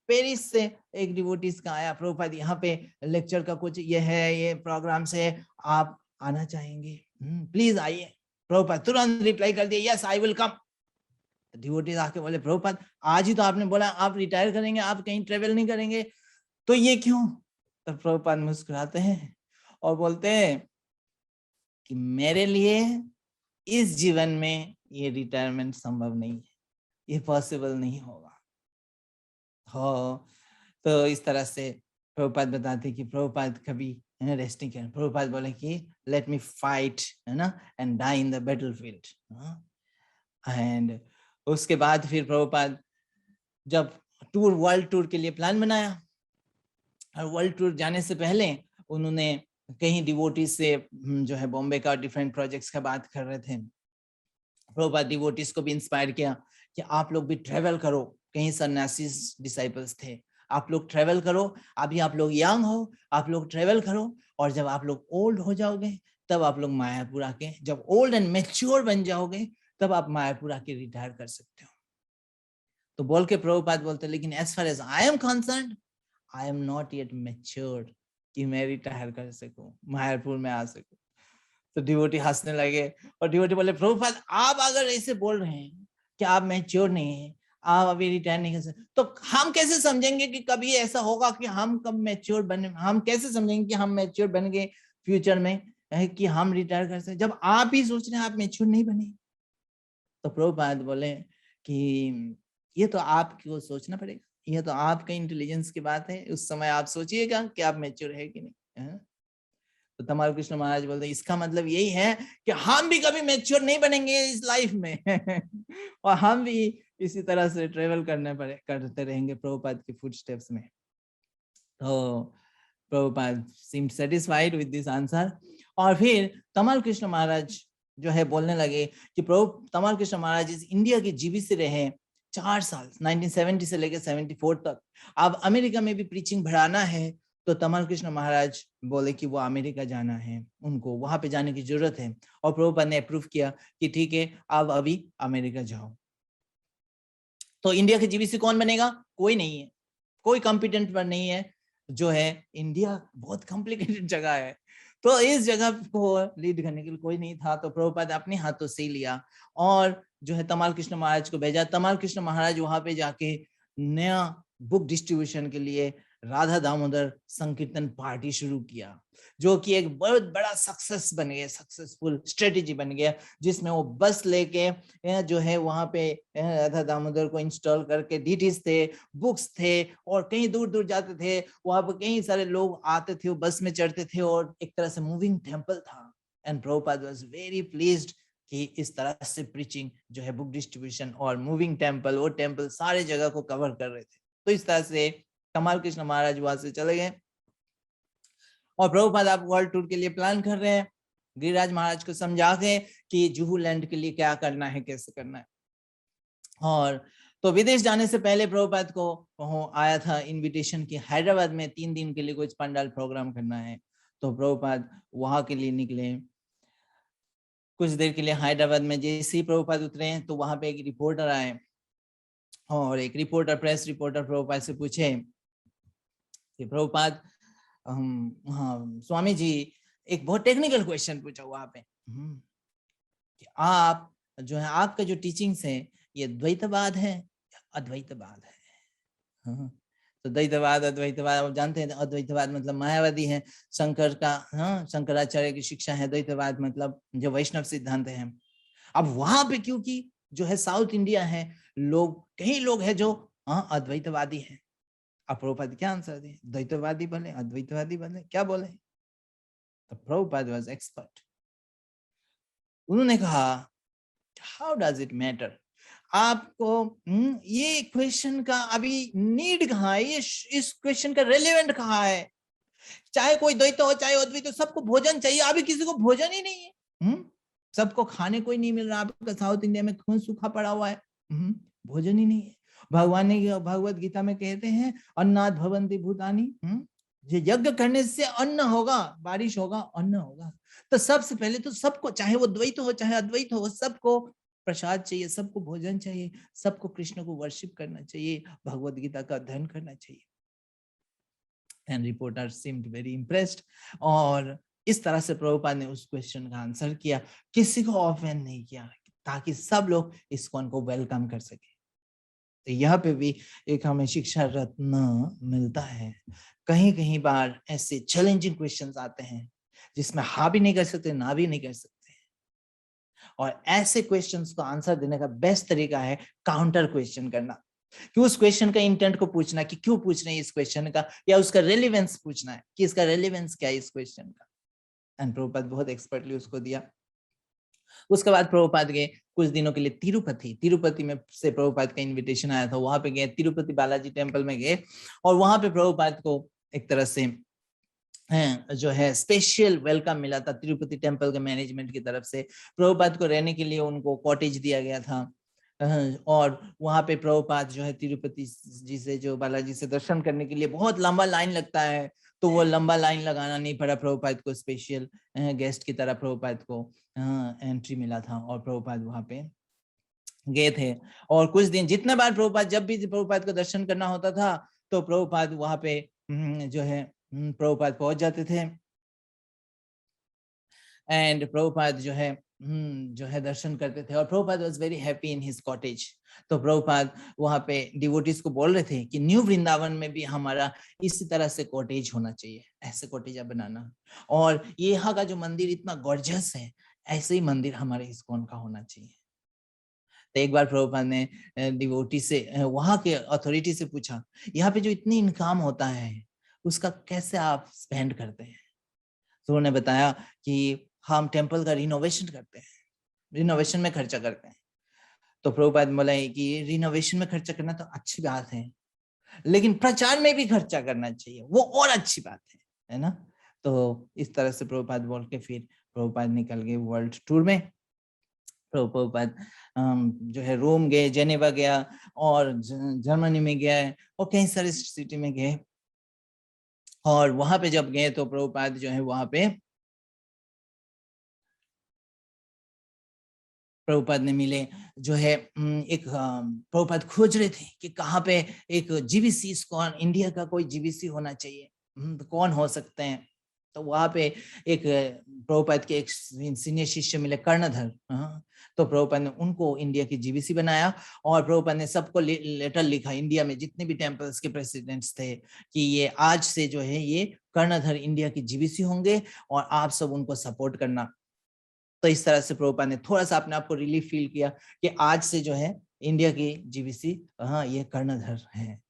पेरिस से एक डिवोटीज का आया, प्रभुपाद यहाँ पे लेक्चर का कुछ ये है, ये प्रोग्राम से आप आना चाहेंगे, प्लीज आइए। प्रभुपाद तुरंत रिप्लाई कर दिया yes I will come. Devotees आके बोले प्रभुपाद आज ही तो आपने बोला आप रिटायर करेंगे, आप कहीं ट्रेवल नहीं करेंगे, तो ये क्यों? तो प्रभुपाद मुस्कुराते हैं और बोलते हैं कि मेरे लिए इस जीवन में ये रिटायरमेंट संभव नहीं है, ये पॉसिबल नहीं होगा। हो तो इस तरह से प्रभुपाद बताते कि प्रभुपाद कभी रेस्ट नहीं करें। प्रभुपाद बोले कि लेट मी फाइट, है ना, and die in the battlefield. And उसके बाद फिर प्रभुपाद जब टूर, वर्ल्ड टूर के लिए प्लान बनाया, और वर्ल्ड टूर जाने से पहले उन्होंने कहीं डिवोटीज से जो है बॉम्बे का डिफरेंट प्रोजेक्ट्स का बात कर रहे थे। प्रभुपाद डिवोटीज को भी इंस्पायर किया कि आप लोग भी ट्रेवल करो। कहीं सन्यासी डिसाइपल्स थे, आप लोग ट्रेवल करो, अभी आप लोग यंग हो, आप लोग ट्रेवल करो, और जब आप लोग ओल्ड हो जाओगे तब आप लोग मायापुर आके, जब ओल्ड एंड मैच्योर बन जाओगे तब आप मायापुर आके रिटायर कर सकते हो। तो बोल के प्रभुपाद बोलते लेकिन as far as I am concerned, I am not yet matured कि मैं रिटायर कर सकूं, मायापुर में आ सकूं। तो डिवोटी हंसने लगे, और डिवोटी बोले प्रभुपाद आप अगर ऐसे बोल रहे हैं कि आप मैच्योर नहीं है, आप अभी रिटायर नहीं कर सकते, तो हम कैसे समझेंगे कि कभी ऐसा होगा कि हम कब मैच्योर बने? हम कैसे समझेंगे कि हम मैच्योर बन गए फ्यूचर में कि हम रिटायर कर सकते, जब आप ही सोच रहे हैं आप मैच्योर नहीं बने? तो प्रभुपाद बोले कि ये तो आपको सोचना पड़ेगा, ये तो आपके इंटेलिजेंस की बात है, उस समय आप सोचिएगा कि आप मैच्योर है कि नहीं। तो तमाल कृष्ण महाराज बोलते इसका मतलब यही है कि हम भी कभी मैच्योर नहीं बनेंगे इस लाइफ में और हम भी इसी तरह से ट्रेवल करते रहेंगे प्रभुपाद के फुटस्टेप्स में। तो Prabhupada seemed satisfied with this answer। और फिर तमाल कृष्ण महाराज जो है बोलने लगे कि तमाल कृष्ण महाराज इस इंडिया के जीबीसी रहे 4 साल, 1970 से लेकर 74 तक। अब अमेरिका में भी प्रीचिंग बढ़ाना है, तो तमाल कृष्ण महाराज बोले कि वो अमेरिका जाना है, उनको वहां पे जाने की जरूरत है। और प्रभुपाद ने अप्रूव किया कि ठीक है आप अभी अमेरिका जाओ। तो इंडिया के जीबीसी कौन बनेगा? कोई नहीं है, कोई कॉम्पिटेंट पर नहीं है जो है। इंडिया बहुत कॉम्प्लिकेटेड जगह है, तो इस जगह को लीड करने के लिए कोई नहीं था। तो प्रभुपाद अपने हाथों से लिया और जो है तमाल कृष्ण महाराज को भेजा। तमाल कृष्ण महाराज वहां पे जाके नया बुक डिस्ट्रीब्यूशन के लिए राधा दामोदर संकीर्तन पार्टी शुरू किया, जो कि एक बहुत बड़ा सक्सेस बन गया, सक्सेसफुल स्ट्रेटेजी बन गया, जिसमें वो बस लेके जो है वहां पे राधा दामोदर को इंस्टॉल करके डीटीज थे, बुक्स थे, और कहीं दूर दूर जाते थे, वहां पर कई सारे लोग आते थे, वो बस में चढ़ते थे, और एक तरह से मूविंग टेम्पल था। And Prabhupada was very pleased कि इस तरह से प्रीचिंग जो है बुक डिस्ट्रीब्यूशन और मूविंग टेम्पल, वो टेम्पल सारे जगह को कवर कर रहे थे। तो इस तरह से तमाल कृष्ण महाराज वहां से चले गए, और प्रभुपाद आप वर्ल्ड टूर के लिए प्लान कर रहे हैं, गिरिराज महाराज को समझा के कि जुहू लैंड के लिए क्या करना है, कैसे करना है। और तो विदेश जाने से पहले प्रभुपाद को आया था इनविटेशन कि हैदराबाद में 3 दिन के लिए कुछ पंडाल प्रोग्राम करना है। तो प्रभुपाद वहां के लिए निकले। कुछ देर के लिए हैदराबाद में जैसे ही प्रभुपाद उतरे तो वहां पे एक रिपोर्टर आए, और एक रिपोर्टर, प्रेस रिपोर्टर प्रभुपाद से पूछे कि प्रभुपाद हाँ स्वामी जी, एक बहुत टेक्निकल क्वेश्चन पूछा वहां पे कि आप जो है आपका जो टीचिंग्स है ये द्वैतवाद है या अद्वैतवाद है? तो द्वैतवाद अद्वैतवाद आप जानते हैं, अद्वैतवाद मतलब मायावादी है, शंकर का शंकराचार्य की शिक्षा है, द्वैतवाद मतलब जो वैष्णव सिद्धांत है। अब वहां पे क्योंकि जो है साउथ इंडिया है, लोग कई लोग हैं जो अद्वैतवादी है। अब प्रभुपाद क्या आंसर दिए? द्वैतवादी बोले, अद्वैतवादी बोले, क्या बोले? तो प्रभुपाद वाज एक्सपर्ट। उन्होंने कहा हाउ डज इट मैटर, आपको ये क्वेश्चन का अभी नीड कहाँ है, ये इस क्वेश्चन का रेलेवेंट कहाँ है? चाहे कोई द्वैत हो चाहे अद्वैत हो, सबको भोजन चाहिए, अभी किसी को भोजन ही नहीं है। सबको खाने कोई नहीं मिल रहा, आपका साउथ इंडिया में खून सूखा पड़ा हुआ है। भोजन ही नहीं है। भगवान ने भगवत गीता में कहते हैं अन्नाद भवन्ति भूतानि, ये यज्ञ करने से अन्न होगा, बारिश होगा, अन्न होगा। तो सबसे पहले तो सबको, चाहे वो द्वैत हो चाहे अद्वैत हो, सबको प्रसाद चाहिए, सबको भोजन चाहिए, सबको कृष्ण को वर्शिप करना चाहिए, भगवत गीता का अध्ययन करना चाहिए। And reporter seemed very impressed, और इस तरह से प्रभुपाद ने उस क्वेश्चन का आंसर किया, किसी को ऑफेंड नहीं किया, ताकि सब लोग इस्कॉन को वेलकम कर सके। तो यहाँ पे भी एक हमें शिक्षा रत्न मिलता है। कहीं कहीं बार ऐसे चैलेंजिंग क्वेश्चंस आते हैं जिसमें हाँ भी नहीं कर सकते, ना भी नहीं कर सकते, और ऐसे क्वेश्चंस को आंसर देने का बेस्ट तरीका है काउंटर क्वेश्चन करना, कि उस क्वेश्चन का इंटेंट को पूछना कि क्यों पूछ रहे हैं इस क्वेश्चन का, या उसका रेलेवेंस पूछना है कि इसका रेलेवेंस क्या है इस क्वेश्चन का। एंड प्रभुपाद बहुत एक्सपर्टली उसको दिया। उसके बाद प्रभुपाद गए कुछ दिनों के लिए तिरुपति में से प्रभुपाद का इनविटेशन आया था, वहां पे गए, तिरुपति बालाजी टेम्पल में गए, और वहां पे प्रभुपाद को एक तरह से जो है स्पेशल वेलकम मिला था तिरुपति टेम्पल के मैनेजमेंट की तरफ से। प्रभुपाद को रहने के लिए उनको कॉटेज दिया गया था, और वहां पे प्रभुपाद जो है तिरुपति जी से, जो बालाजी से दर्शन करने के लिए बहुत लंबा लाइन लगता है, तो वो लंबा लाइन लगाना नहीं पड़ा प्रभुपाद को, स्पेशल गेस्ट की तरह प्रभुपाद को एंट्री मिला था, और प्रभुपाद वहां पे गए थे। और कुछ दिन, जितने बार प्रभुपाद, जब भी प्रभुपाद को दर्शन करना होता था, तो प्रभुपाद वहां पे जो है प्रभुपाद पहुंच जाते थे, एंड प्रभुपाद जो है दर्शन करते थे, और Prabhupada was very happy in his cottage. तो प्रभुपाद वहां पे डिवोटीज को बोल रहे थे कि न्यू वृंदावन में भी हमारा इसी तरह से कॉटेज होना चाहिए, ऐसे कॉटेज बनाना, और ये यहाँ का जो मंदिर इतना गॉर्जियस है, ऐसे ही मंदिर हमारे इस्कॉन का होना चाहिए। तो एक बार प्रभुपाद ने डिवोटी से, वहां के अथॉरिटी से पूछा, यहाँ पे जो इतनी इनकम होता है उसका कैसे आप स्पेंड करते हैं? तो उन्होंने बताया कि हम टेम्पल का रिनोवेशन करते हैं, रिनोवेशन में खर्चा करते हैं। तो प्रभुपाद बोला कि रिनोवेशन में खर्चा करना तो अच्छी बात है, लेकिन प्रचार में भी खर्चा करना चाहिए, वो और अच्छी बात है ना। तो इस तरह से प्रभुपाद बोल के फिर प्रभुपाद निकल गए वर्ल्ड टूर में। प्रभुपाद जो है रोम गए, जेनेवा गया, और जर्मनी में गया, और कई सारे सिटी में गए, और वहां पे जब गए तो प्रभुपाद जो है वहां पे प्रभुपाद ने मिले, जो है एक प्रभुपाद खोज रहे थे कि कहाँ पे एक जीबीसी, कौन इंडिया का कोई जीबीसी होना चाहिए, तो कौन हो सकते हैं। तो वहां पे एक प्रभुपाद के एक सीनियर शिष्य मिले, कर्णधर। तो प्रभुपाद ने उनको इंडिया की जीबीसी बनाया, और प्रभुपाद ने सबको लेटर लिखा, इंडिया में जितने भी टेम्पल्स के प्रेसिडेंट्स थे, कि ये आज से जो है ये कर्णधर इंडिया की जीबीसी होंगे, और आप सब उनको सपोर्ट करना। तो इस तरह से प्रभुपाद ने थोड़ा सा अपने आप को रिलीफ फील किया कि आज से जो है इंडिया की जीबीसी ये कर्णधर है।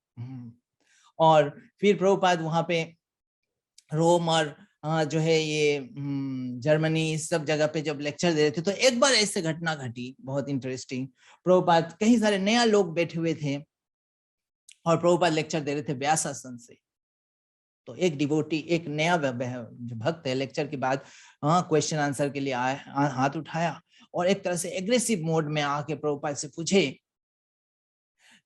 और फिर प्रभुपाद वहां पे रोम और जो है ये जर्मनी, इस सब जगह पे जब लेक्चर दे रहे थे, तो एक बार ऐसे घटना घटी बहुत इंटरेस्टिंग। प्रभुपाद, कई सारे नया लोग बैठे हुए थे, और प्रभुपाद लेक्चर दे रहे थे व्यासासन से। तो एक डिवोटी, एक नया भक्त है, लेक्चर के बाद क्वेश्चन आंसर के लिए हाथ उठाया, और एक तरह से एग्रेसिव मोड में आके प्रभुपाद से पूछे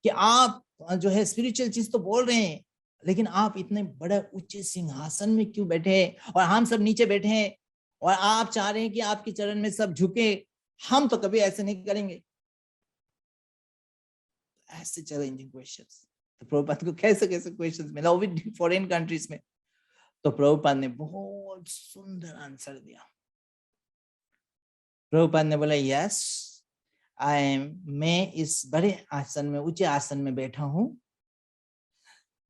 कि आप जो है स्पिरिचुअल चीज तो बोल रहे हैं, लेकिन आप इतने बड़े ऊंचे सिंहासन में क्यों बैठे हैं, और हम सब नीचे बैठे हैं, और आप चाह रहे हैं कि आपके चरण में सब झुके, हम तो कभी ऐसे नहीं करेंगे। ऐसे चैलेंजिंग क्वेश्चंस, तो प्रभुपाद को कैसे कैसे क्वेश्चंस मिला, वो भी फॉरेन कंट्रीज में। तो प्रभुपाद ने बहुत सुंदर आंसर दिया। प्रभुपाद ने बोला, यस मैं इस बड़े आसन में, ऊंचे आसन में बैठा हूं,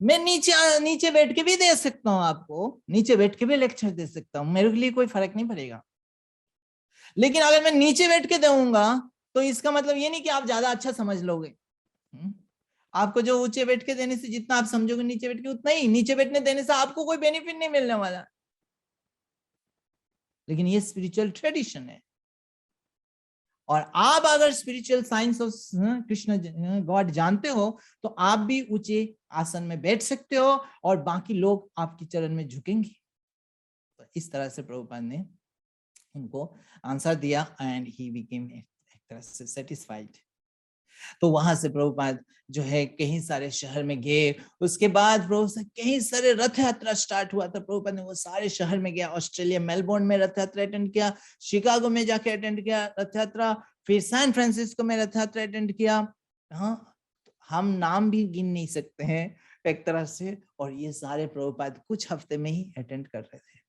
मैं नीचे बैठ के भी दे सकता हूं, आपको नीचे बैठ के भी लेक्चर दे सकता हूं, मेरे लिए कोई फर्क नहीं पड़ेगा। लेकिन अगर मैं नीचे बैठ के दूंगा तो इसका मतलब ये नहीं कि आप ज्यादा अच्छा समझ लोगे। आपको जो ऊंचे बैठ के देने से जितना आप समझोगे नीचे बैठ के उतना ही, नीचे बैठने देने से आपको कोई बेनिफिट नहीं मिलने वाला। लेकिन ये स्पिरिचुअल ट्रेडिशन है, और आप अगर spiritual science of Krishna God जानते हो, तो आप भी ऊंचे आसन में बैठ सकते हो, और बाकी लोग आपके चरण में झुकेंगे। तो इस तरह से प्रभुपाद ने उनको आंसर दिया, एंड ही बिकेम एक तरह से सेटिस्फाइड। तो वहां से प्रभुपाद जो है कई सारे शहर में गए। उसके बाद प्रभु से कई सारे रथ यात्रा स्टार्ट हुआ था। प्रभुपाद ने वो सारे शहर में गया। ऑस्ट्रेलिया मेलबोर्न में रथ यात्रा अटेंड किया, शिकागो में जाके अटेंड किया रथ यात्रा, फिर सैन फ्रांसिस्को में रथ यात्रा अटेंड किया। हाँ, हम नाम भी गिन नहीं सकते हैं एक तरह से। और ये सारे प्रभुपाद कुछ हफ्ते में ही अटेंड कर रहे थे।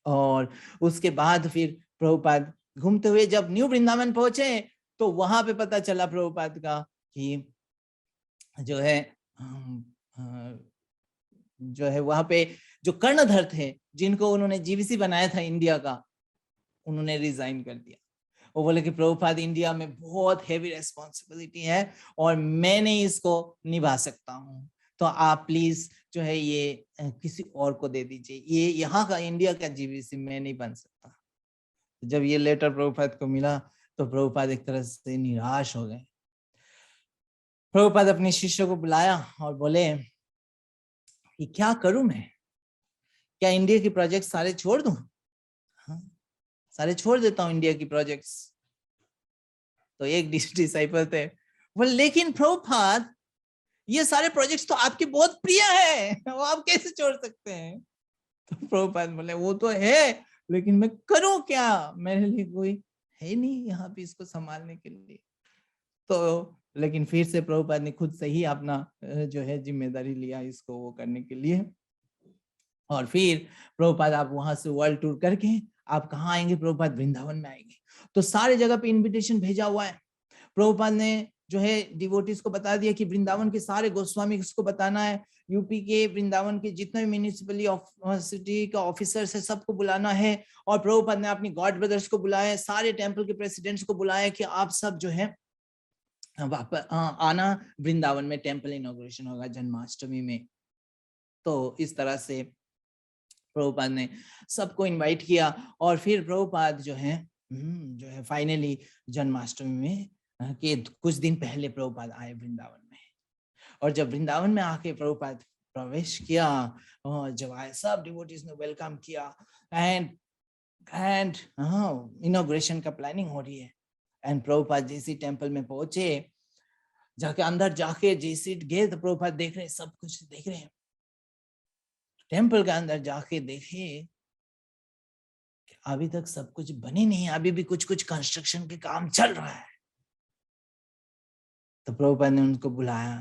और उसके बाद फिर प्रभुपाद घूमते हुए जब न्यू वृंदावन पहुंचे तो वहां पे पता चला प्रभुपाद का कि जो है जो है वहां पे जो कर्णधर थे जिनको उन्होंने जीवीसी बनाया था इंडिया का, उन्होंने रिजाइन कर दिया। वो बोले कि प्रभुपाद इंडिया में बहुत हेवी रेस्पॉन्सिबिलिटी है और मैं नहीं इसको निभा सकता हूँ, तो आप प्लीज जो है ये किसी और को दे दीजिए, ये यहाँ का इंडिया का जीवीसी मैं नहीं बन सकता। जब ये लेटर प्रभुपाद को मिला तो प्रभुपाद एक तरह से निराश हो गए। प्रभुपाद अपने शिष्य को बुलाया और बोले कि क्या करूं मैं, क्या इंडिया के प्रोजेक्ट सारे छोड़ दूं? हाँ, सारे छोड़ देता हूं इंडिया की प्रोजेक्ट्स। तो एक डिसाइपल थे, बोले लेकिन प्रभुपाद ये सारे प्रोजेक्ट्स तो आपके बहुत प्रिय है, वो आप कैसे छोड़ सकते हैं? तो प्रभुपाद बोले वो तो है, लेकिन मैं करूं क्या, मेरे लिए कोई है नहीं यहाँ पे इसको संभालने के लिए। तो लेकिन फिर से प्रभुपाद ने खुद से ही अपना जो है जिम्मेदारी लिया इसको वो करने के लिए। और फिर प्रभुपाद आप वहां से वर्ल्ड टूर करके आप कहाँ आएंगे? प्रभुपाद वृंदावन में आएंगे। तो सारे जगह पे इनविटेशन भेजा हुआ है। प्रभुपाद ने जो है डिवोटीज को बता दिया कि वृंदावन के सारे गोस्वामी को बताना है, यूपी के वृंदावन के जितने म्यूनिसिपैलिटी का ऑफिसर्स है सबको बुलाना है। और प्रभुपाद ने अपनी गॉड ब्रदर्स को बुलाया, सारे टेम्पल के प्रेसिडेंट्स को बुलाया कि आप सब जो है वापस आना, वृंदावन में टेम्पल इनॉग्रेशन होगा जन्माष्टमी में। तो इस तरह से प्रभुपाद ने सबको इनवाइट किया। और फिर प्रभुपाद जो है फाइनली जन्माष्टमी में के कुछ दिन पहले प्रभुपाद आए वृंदावन में। और जब वृंदावन में आके प्रभुपाद प्रवेश किया, जब आए सब डिवोटीज ने वेलकम किया एंड ग्रैंड इनॉग्रेशन का प्लानिंग हो रही है। एंड प्रभुपाद जैसे टेम्पल में पहुंचे, जाके अंदर जाके जैसे गए तो प्रभुपाद देख रहे हैं, सब कुछ देख रहे हैं। टेम्पल के अंदर जाके देखे अभी तक सब कुछ बने नहीं, अभी भी कुछ कुछ कंस्ट्रक्शन के काम चल रहा है। तो प्रभुपाद ने उनको बुलाया,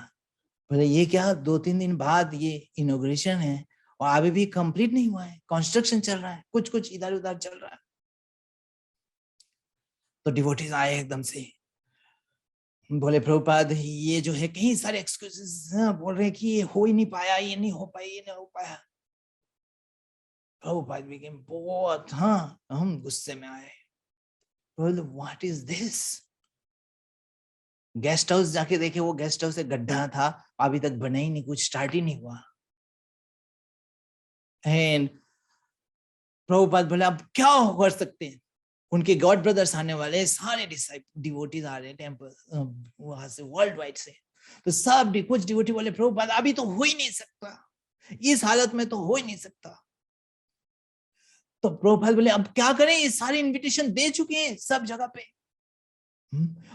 बोले ये क्या 2-3 दिन बाद ये इनॉग्रेशन है और अभी भी कंप्लीट नहीं हुआ है, कंस्ट्रक्शन चल रहा है, कुछ कुछ इधर उधर चल रहा है। तो डिवोटीज आए एकदम से, बोले प्रभुपाद ये जो है कई सारे एक्सक्यूजेस बोल रहे हैं कि ये हो ही नहीं पाया, ये नहीं हो पाया, ये नहीं हो पाया। प्रभुपाद बिकेम बहुत हम गुस्से में आए। बोले what is this? Guest house जाके देखे, वो गेस्ट हाउस एक गड्ढा था, अभी तक बना ही नहीं, कुछ स्टार्ट ही नहीं हुआ। एंड प्रभुपाद बोले अब क्या कर सकते हैं? उनके गॉड ब्रदर्स आने वाले, सारे डिवोटीज आ रहे हैं टेम्पल वहां से वर्ल्ड वाइड से। तो सब कुछ डिवोटी बोले प्रभुपाद अभी तो हो ही नहीं सकता, इस हालत में तो हो ही नहीं सकता। तो प्रभुपाद बोले अब क्या करें, ये सारे इनविटेशन दे चुके हैं सब जगह पे।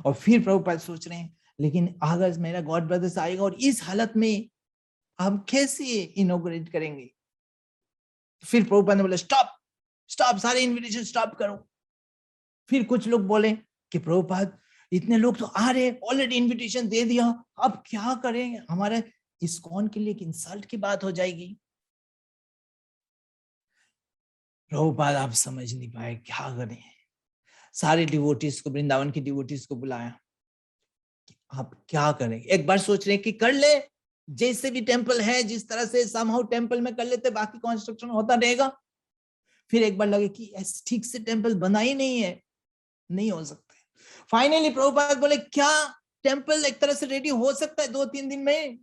और फिर प्रभुपाद सोच रहे हैं लेकिन अगर मेरा गॉड ब्रदर्स आएगा और इस हालत में हम कैसे इनॉग्रेट करेंगे? फिर प्रभुपाद ने बोले स्टॉप स्टॉप, सारे इनविटेशन स्टॉप करो। फिर कुछ लोग बोले कि प्रभुपाद इतने लोग तो आ रहे, ऑलरेडी इनविटेशन दे दिया, अब क्या करें, हमारे इस्कॉन के लिए एक इंसल्ट की बात हो जाएगी। प्रभुपाद आप समझ नहीं पाए क्या करें। सारे डिवोटीज को, वृंदावन की डिवोटीज को बुलाया, आप क्या करें? एक बार सोच रहे कि कर ले, जैसे भी टेम्पल है जिस तरह से समहाउ टेम्पल में कर लेते, बाकी कंस्ट्रक्शन होता रहेगा। फिर एक बार लगे कि ठीक से टेम्पल बना ही नहीं है, नहीं हो सकता। फाइनली प्रभुपाद बोले क्या टेम्पल एक तरह से रेडी हो सकता है 2-3 दिन में,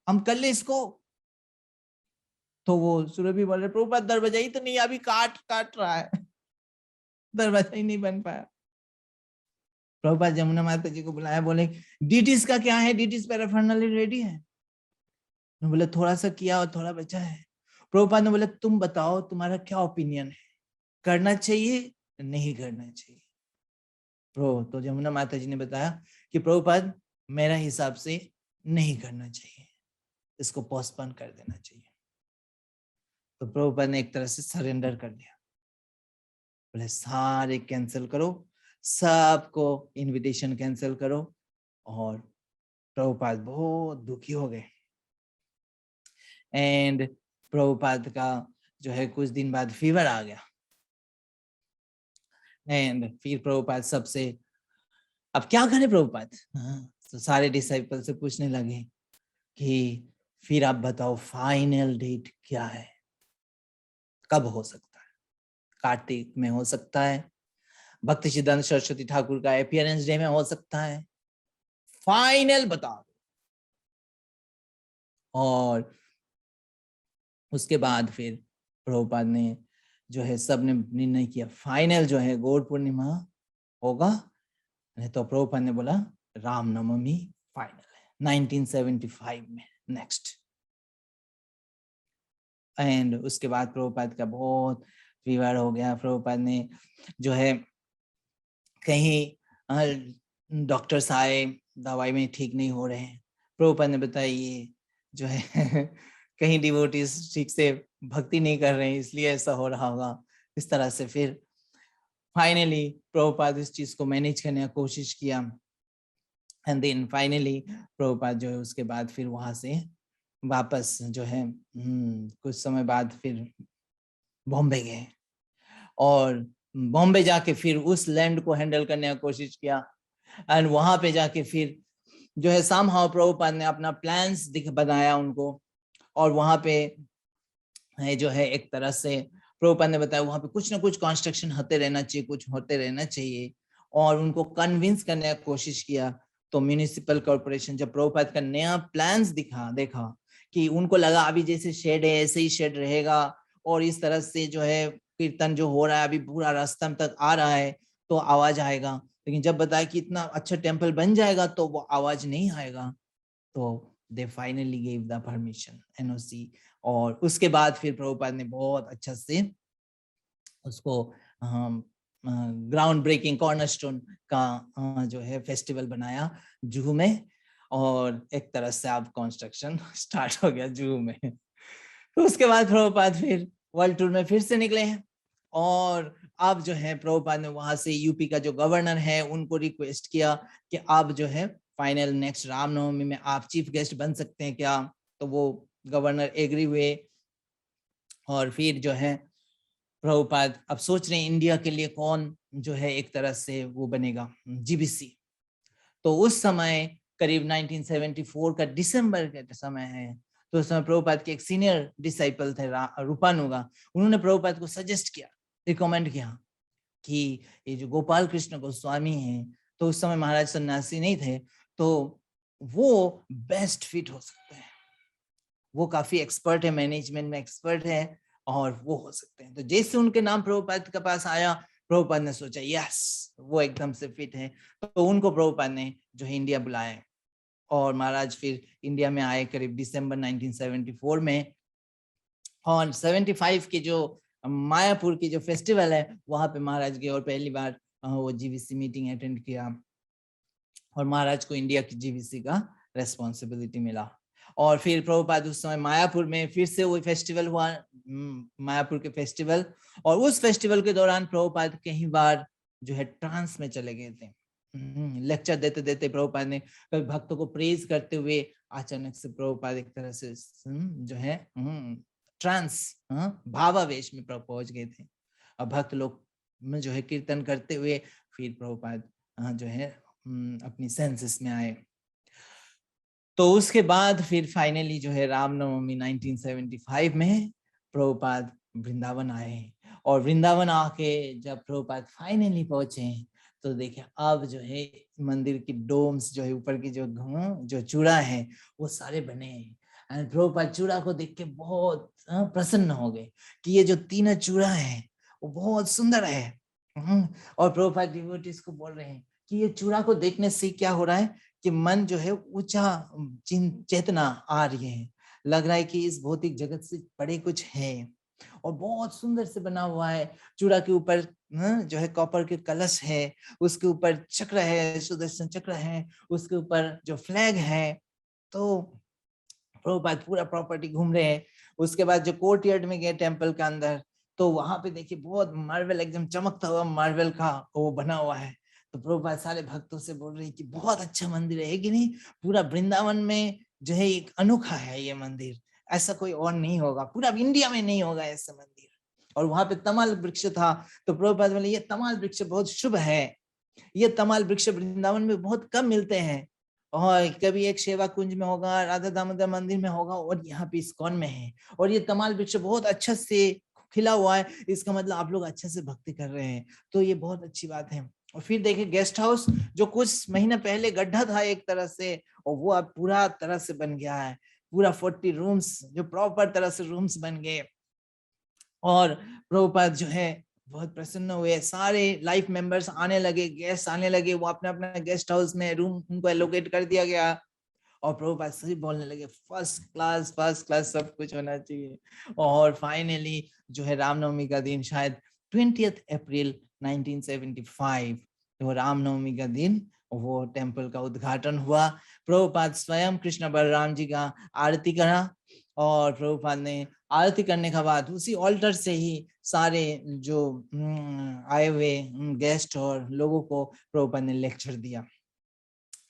हम कर ले इसको? तो वो सुरभि बोल रहे प्रभुपाद दरवाजा ही तो नहीं, अभी काट रहा है, दरवाजा ही नहीं बन पाया। प्रभुपाद जमुना माता जी को बुलाया, बोले डीटीज का क्या है, डीटीज पैराफर्नाली रेडी है? बोले थोड़ा सा किया और थोड़ा बचा है। प्रभुपाद ने बोले तुम बताओ तुम्हारा क्या ओपिनियन है, करना चाहिए नहीं करना चाहिए? तो जमुना माता जी ने बताया कि प्रभुपाद मेरा हिसाब से नहीं करना चाहिए, इसको पोस्टपोन कर देना चाहिए। तो प्रभुपाद ने एक तरह से सरेंडर कर दिया, बोले सारे कैंसिल करो, सबको इनविटेशन कैंसिल करो। और प्रभुपाद बहुत दुखी हो गए। एंड प्रभुपाद का जो है कुछ दिन बाद फीवर आ गया। एंड फिर प्रभुपाद सबसे अब क्या करें प्रभुपाद, तो सारे डिसाइपल से पूछने लगे कि फिर आप बताओ फाइनल डेट क्या है, कब हो सकता है? कार्तिक में हो सकता है, भक्ति सिद्धांत सरस्वती ठाकुर का अपीयरेंस डे में हो सकता है, फाइनल बता दो। और उसके बाद फिर प्रभुपाद ने जो है सबने निर्णय किया फाइनल जो है गौर पूर्णिमा होगा। नहीं तो प्रभुपाद ने बोला रामनवमी फाइनल है 1975 में नेक्स्ट। एंड उसके बाद प्रभुपाद का बहुत फीवर हो गया। प्रभुपाद ने जो है कहीं डॉक्टर्स आए, दवाई में ठीक नहीं हो रहे हैं। प्रभुपाद ने बताया ये जो है कहीं डिवोटीज ठीक से भक्ति नहीं कर रहे हैं इसलिए ऐसा हो रहा होगा। इस तरह से फिर फाइनली प्रभुपाद इस चीज को मैनेज करने की कोशिश किया। एंड देन फाइनली प्रभुपाद जो है उसके बाद फिर वहां से वापस जो है कुछ समय बाद फिर बॉम्बे गए। और बॉम्बे जाके फिर उस लैंड को हैंडल करने की कोशिश किया। एंड वहां पे जाके फिर जो है समहाउ प्रभुपाद ने अपना प्लान्स बनाया उनको। और वहां पे है जो है एक तरह से प्रभुपाद ने बताया वहां पे कुछ ना कुछ कंस्ट्रक्शन होते रहना चाहिए, कुछ होते रहना चाहिए। और उनको कन्विंस करने की कोशिश किया। तो म्यूनिसिपल कॉर्पोरेशन जब प्रभुपाद का नया प्लान्स देखा कि उनको लगा अभी जैसे शेड है ऐसे ही शेड रहेगा और इस तरह से जो है कीर्तन जो हो रहा है अभी पूरा रास्ता तक आ रहा है तो आवाज आएगा। लेकिन जब बताया कि इतना अच्छा टेम्पल बन जाएगा तो वो आवाज नहीं आएगा। तो they finally gave the permission NOC. और उसके बाद फिर प्रभुपाद ने बहुत अच्छा से उसको ग्राउंड ब्रेकिंग कॉर्नरस्टोन का जो है फेस्टिवल बनाया जुहू में। और एक तरह से अब कंस्ट्रक्शन स्टार्ट हो गया जुहू में। तो उसके बाद प्रभुपाद फिर वर्ल्ड टूर में फिर से निकले हैं। और अब जो है प्रभुपाद ने वहां से यूपी का जो गवर्नर है उनको रिक्वेस्ट किया कि आप जो है फाइनल नेक्स्ट रामनवमी में आप चीफ गेस्ट बन सकते हैं क्या। तो वो गवर्नर एग्री हुए। और फिर जो है प्रभुपाद अब सोच रहे हैं इंडिया के लिए कौन जो है एक तरह से वो बनेगा जीबीसी। तो उस समय करीब 1974 का दिसंबर का समय है। तो उस समय प्रभुपाद के एक सीनियर डिसाइपल थे रूपानुगा। उन्होंने प्रभुपाद को सजेस्ट किया, रिकमेंड किया कि ये जो गोपाल कृष्ण गोस्वामी हैं तो उस समय महाराज सन्यासी नहीं थे तो वो बेस्ट फिट हो सकते हैं। वो काफी एक्सपर्ट है, मैनेजमेंट में एक्सपर्ट है और वो हो सकते हैं। तो जैसे उनके नाम प्रभुपाद के पास आया प्रभुपाद ने सोचा यस वो एकदम से फिट है। तो उनको प्रभुपाद ने जो है इंडिया बुलाया। और महाराज फिर इंडिया में आए करीब दिसंबर 1974 में। और 75 के जो मायापुर की जो फेस्टिवल है वहां पे महाराज गए और पहली बार वो जीवीसी मीटिंग अटेंड किया। और महाराज को इंडिया की जीवीसी का रेस्पॉन्सिबिलिटी मिला। और फिर प्रभुपाद उस समय मायापुर में फिर से वो फेस्टिवल हुआ, मायापुर के फेस्टिवल। और उस फेस्टिवल के दौरान प्रभुपाद कई बार जो है ट्रांस में चले गए थे। लेक्चर देते देते प्रभुपाद ने कभी भक्तों को प्रेज करते हुए अचानक से प्रभुपाद एक तरह से जो है ट्रांस भावावेश में पहुंच गए थे। और भक्त लोग में जो है कीर्तन करते हुए फिर प्रभुपाद जो है अपनी सेंसेस में आए। तो उसके बाद फिर फाइनली जो है रामनवमी 1975 में प्रभुपाद वृंदावन आए। और वृंदावन आके जब प्रभुपाद फाइनली पहुंचे तो देखे अब जो है मंदिर की डोम्स जो है ऊपर की जो चूड़ा है वो सारे बने हैं। प्रभुपाद चूड़ा को देख के बहुत प्रसन्न हो गए कि ये जो तीनों चूड़ा है वो बहुत सुंदर है। और प्रभुपाद डिवोटीज को बोल रहे हैं कि ये चूड़ा को देखने से क्या हो रहा है कि मन जो है ऊंचा चेतना आ रही है, लग रहा है कि इस भौतिक जगत से बड़े कुछ है। और बहुत सुंदर से बना हुआ है। चूड़ा के ऊपर जो है कॉपर के कलश है, उसके ऊपर चक्र है, सुदर्शन चक्र है, उसके ऊपर जो फ्लैग है। तो प्रभुपाद पूरा प्रॉपर्टी घूम रहे हैं। उसके बाद जो कोर्ट यार्ड में गए टेम्पल के अंदर, तो वहां पे देखिए बहुत मार्बल, एकदम चमकता हुआ मार्बल का वो बना हुआ है। तो प्रभुपाद सारे भक्तों से बोल रहे हैं कि बहुत अच्छा मंदिर है कि नहीं, पूरा वृंदावन में जो है एक अनोखा है ये मंदिर, ऐसा कोई और नहीं होगा, पूरा इंडिया में नहीं होगा ऐसा मंदिर। और वहां पे तमाल वृक्ष था। तो प्रभुपाद बोले ये तमाल वृक्ष बहुत शुभ है, ये तमाल वृक्ष वृंदावन में बहुत कम मिलते हैं, और कभी एक सेवा कुंज में होगा, राधा दामोदर मंदिर में होगा, और यहाँ पे इस्कॉन में है। और ये तमाल वृक्ष बहुत अच्छा से खिला हुआ है, इसका मतलब आप लोग अच्छे से भक्ति कर रहे हैं, तो ये बहुत अच्छी बात है। और फिर देखिए गेस्ट हाउस जो कुछ महीने पहले गड्ढा था एक तरह से, और वो अब पूरा तरह से बन गया है, पूरा 40 रूम्स जो प्रॉपर तरह से रूम्स बन गए। और प्रभुपाद जो है बहुत प्रसन्न हुए, सारे लाइफ मेंबर्स आने लगे, गेस्ट आने लगे, वो अपने अपने गेस्ट हाउस में रूम उनको एलोकेट कर दिया गया। और प्रभुपाद सही बोलने लगे फर्स्ट क्लास सब कुछ होना चाहिए। और फाइनली जो है रामनवमी का दिन, शायद 20 अप्रैल 1975, तो रामनवमी का दिन वो टेम्पल का उद्घाटन हुआ। प्रभुपाद स्वयं कृष्ण बलराम जी का आरती करा, और प्रभुपाद ने आरती करने के बाद उसी ऑल्टर से ही सारे जो आए हुए गेस्ट और लोगों को प्रभुपाद ने लेक्चर दिया।